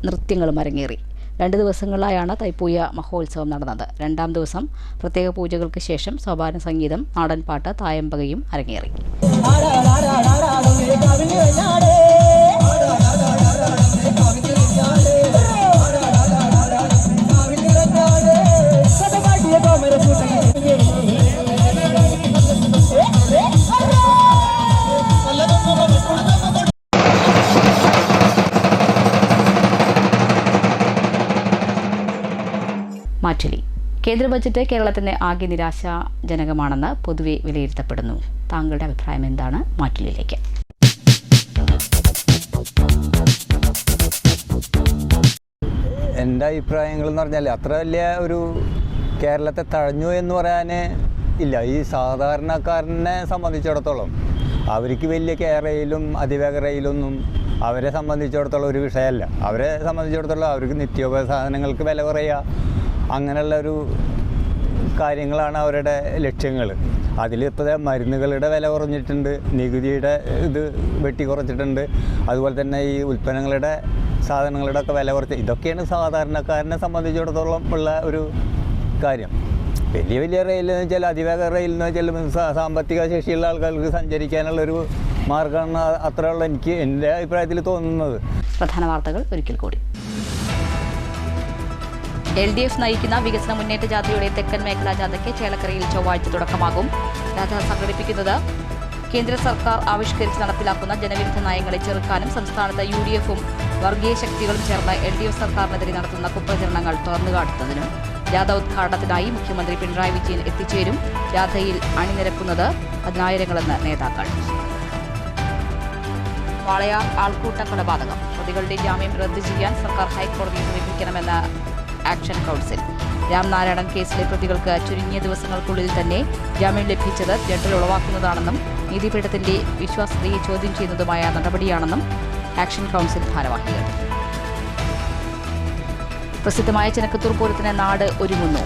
നൃത്യങ്ങളും അരങ്ങേറി. 2 ദിവസങ്ങളിലായാണ് തൈപ്പൂയ മഹോത്സവം നടന്നത്. 2ാം ദിവസം പ്രത്യേക പൂജകൾക്ക് ശേഷം സോപാന സംഗീതം, നാടൻപാട്ട്, തായമ്പകയും അരങ്ങേറി. മാറ്റുലി. കേന്ദ്ര ബജറ്റ് കേരളത്തിന് ആകെ നിരാശാജനകമാണെന്ന് പൊതുവെ വിലയിരുത്തപ്പെടുന്നു. താങ്കളുടെ അഭിപ്രായം എന്താണ്? മാറ്റുലിയിലേക്ക്. എൻ്റെ അഭിപ്രായങ്ങൾ എന്ന് പറഞ്ഞാൽ അത്ര വലിയ ഒരു കേരളത്തെ തഴഞ്ഞു എന്ന് പറയാൻ ഇല്ല. ഈ സാധാരണക്കാരനെ സംബന്ധിച്ചിടത്തോളം അവർക്ക് വലിയ റെയിലും അതിവേഗ റെയിലൊന്നും അവരെ സംബന്ധിച്ചിടത്തോളം ഒരു വിഷയമല്ല. അവരെ സംബന്ധിച്ചിടത്തോളം അവർക്ക് നിത്യോപയോഗ സാധനങ്ങൾക്ക് വില കുറയുക, അങ്ങനെയുള്ളൊരു കാര്യങ്ങളാണ് അവരുടെ ലക്ഷ്യങ്ങൾ. അതിലിപ്പോൾ മരുന്നുകളുടെ വില കുറഞ്ഞിട്ടുണ്ട്, നികുതിയുടെ ഇത് വെട്ടി കുറച്ചിട്ടുണ്ട്, അതുപോലെ തന്നെ ഈ ഉൽപ്പന്നങ്ങളുടെ സാധനങ്ങളുടെ ഒക്കെ വില കുറച്ച്. ഇതൊക്കെയാണ് സാധാരണക്കാരനെ സംബന്ധിച്ചിടത്തോളം ഉള്ള ഒരു കാര്യം. വലിയ വലിയ റെയിൽ എന്ന് വെച്ചാൽ അതിവേഗ റെയിൽ എന്ന് വെച്ചാൽ സാമ്പത്തിക ശേഷിയുള്ള ആൾക്കാർക്ക് സഞ്ചരിക്കാനുള്ളൊരു മാർഗ്ഗമാണ്. അത്രയുള്ള എനിക്ക് എൻ്റെ അഭിപ്രായത്തിൽ തോന്നുന്നത്. പ്രധാന വാർത്തകൾ ഒരിക്കൽ കൂടി. LDF നയിക്കുന്ന വികസന മുന്നേറ്റ ജാഥയുടെ തെക്കൻ മേഖലാ ജാഥയ്ക്ക് ചേലക്കരയിൽ ചൊവ്വാഴ്ച തുടക്കമാകും. ജാഥ സംഘടിപ്പിക്കുന്നത് കേന്ദ്ര സർക്കാർ ആവിഷ്കരിച്ച് നടപ്പിലാക്കുന്ന ജനവിരുദ്ധ നയങ്ങളെ ചെറുക്കാനും സംസ്ഥാനത്ത് UDF-ഉം വർഗീയ ശക്തികളും ചേർന്ന് LDF സർക്കാരിനെതിരെ നടത്തുന്ന കുപ്രചരണങ്ങൾ തുറന്നുകാട്ടുന്നതിനും. ജാഥ ഉദ്ഘാടനത്തിനായി മുഖ്യമന്ത്രി പിണറായി വിജയൻ എത്തിച്ചേരും. ജാഥയിൽ അണിനിരക്കുന്നത് 10,000-ങ്ങളെന്ന് നേതാക്കൾ. വാളയാർ ആൾക്കൂട്ട കൊലപാതകം പ്രതികളുടെ ജാമ്യം റദ്ദു ചെയ്യാൻ സർക്കാർ ഹൈക്കോടതിയെ സമീപിക്കണമെന്ന് ആക്ഷൻ കൗൺസിൽ. രാംനാരായണൻ കേസിലെ പ്രതികൾക്ക് ചുരുങ്ങിയ ദിവസങ്ങൾക്കുള്ളിൽ തന്നെ ജാമ്യം ലഭിച്ചത് ഞെട്ടൽ ഉളവാക്കുന്നതാണെന്നും നീതിപീഠത്തിന്റെ വിശ്വാസ്യതയെ ചോദ്യം ചെയ്യുന്നതുമായ നടപടിയാണെന്നും ആക്ഷൻ കൗൺസിൽ ഭാരവാഹികൾ. പ്രസിദ്ധമായ ചെനക്കത്തൂർ പൂരത്തിന് നാട് ഒരുങ്ങുന്നു.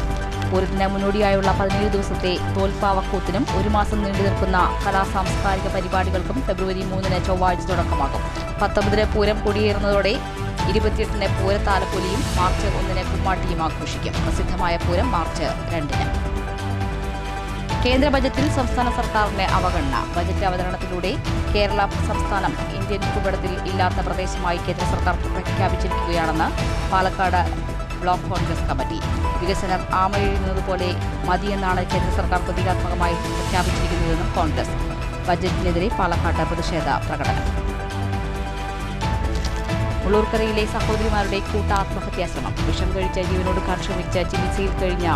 പൂരത്തിന് മുന്നോടിയായുള്ള 17 ദിവസത്തെ തോൽപ്പാവക്കൂത്തിനും 1 മാസം നീണ്ടു നിൽക്കുന്ന കലാസാംസ്കാരിക പരിപാടികൾക്കും ഫെബ്രുവരി 3-ന് ചൊവ്വാഴ്ച തുടക്കമാകും. 19-ന് പൂരം കൊടിയേറുന്നതോടെ 28-ന് പൂരത്താലപ്പൊലിയും മാർച്ച് 1-ന് കുമ്മാട്ടിയും ആഘോഷിക്കും. പ്രസിദ്ധമായ പൂരം മാർച്ച് 2-ന്. കേന്ദ്ര ബജറ്റിൽ സംസ്ഥാന സർക്കാരിന് അവഗണന. ബജറ്റ് അവതരണത്തിലൂടെ കേരള സംസ്ഥാനം ഇന്ത്യൻ ഭൂപടത്തിൽ ഇല്ലാത്ത പ്രദേശമായി കേന്ദ്ര സർക്കാർ പ്രഖ്യാപിച്ചിരിക്കുകയാണെന്ന് പാലക്കാട് ബ്ലോക്ക് കോൺഗ്രസ് കമ്മിറ്റി. വികസനം ആമയിഴുന്നതുപോലെ മതിയെന്നാണ് കേന്ദ്ര സർക്കാർ പ്രതീകാത്മകമായി പ്രഖ്യാപിച്ചിരിക്കുന്നതെന്നും കോൺഗ്രസ്. ബജറ്റിനെതിരെ പാലക്കാട്ട് പ്രതിഷേധ പ്രകടനം. ഉള്ളൂർക്കരയിലെ സഹോദരിമാരുടെ കൂട്ട ആത്മഹത്യാശ്രമം. വിഷം കഴിച്ച ജീവനോട് ശ്രമിച്ച് ചികിത്സയിൽ കഴിഞ്ഞ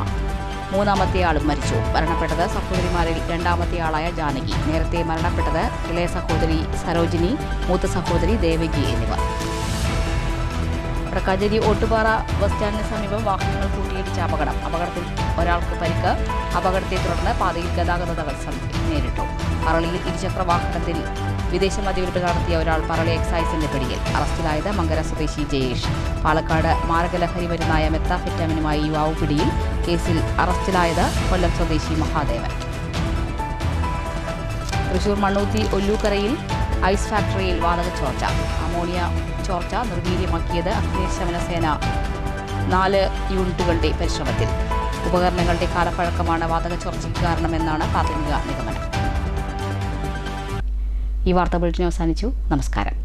3-ാമത്തെ ആളും മരിച്ചു. മരണപ്പെട്ടത് സഹോദരിമാരിൽ 2-ാമത്തെ ആളായ ജാനകി. നേരത്തെ മരണപ്പെട്ടത് ഇളയ സഹോദരി സരോജിനി, മൂത്ത സഹോദരി ദേവകി എന്നിവർ. വടക്കാഞ്ചേരി ഓട്ടുപാറ ബസ് സ്റ്റാൻഡിന് സമീപം വാഹനങ്ങൾ കൂട്ടിയിടിച്ച അപകടം. അപകടത്തിൽ ഒരാൾക്ക് പരിക്ക്. അപകടത്തെ തുടർന്ന് പാതയിൽ ഗതാഗത തടസ്സം നേരിട്ടു. പറളിയിൽ ഇരുചക്ര വാഹനത്തിൽ വിദേശ മദ്യവിൽപ്പന നടത്തിയ ഒരാൾ പറളി എക്സൈസിന്റെ പിടിയിൽ. അറസ്റ്റിലായത് മങ്കര സ്വദേശി ജയേഷ്. പാലക്കാട് മാരകലഹരി മരുന്നായ മെത്താഫെറ്റാമിനുമായി യുവാവ് പിടിയിൽ. കേസിൽ അറസ്റ്റിലായത് കൊല്ലം സ്വദേശി മഹാദേവൻ. തൃശൂർ മണ്ണൂത്തി ഒല്ലൂക്കരയിൽ ഐസ് ഫാക്ടറിയിൽ വാതക ചോർച്ച. അമോണിയ ചോർച്ച നിർവീര്യമാക്കിയത് അഗ്നിശമന സേന 4 യൂണിറ്റുകളുടെ പരിശ്രമത്തിൽ. ഉപകരണങ്ങളുടെ കാലപ്പഴക്കമാണ് വാതക ചോർച്ചയ്ക്ക് കാരണമെന്നാണ് പ്രാഥമിക നിഗമനം. ഈ വാർത്താ ബുള്ളറ്റിൻ അവസാനിച്ചു. നമസ്കാരം.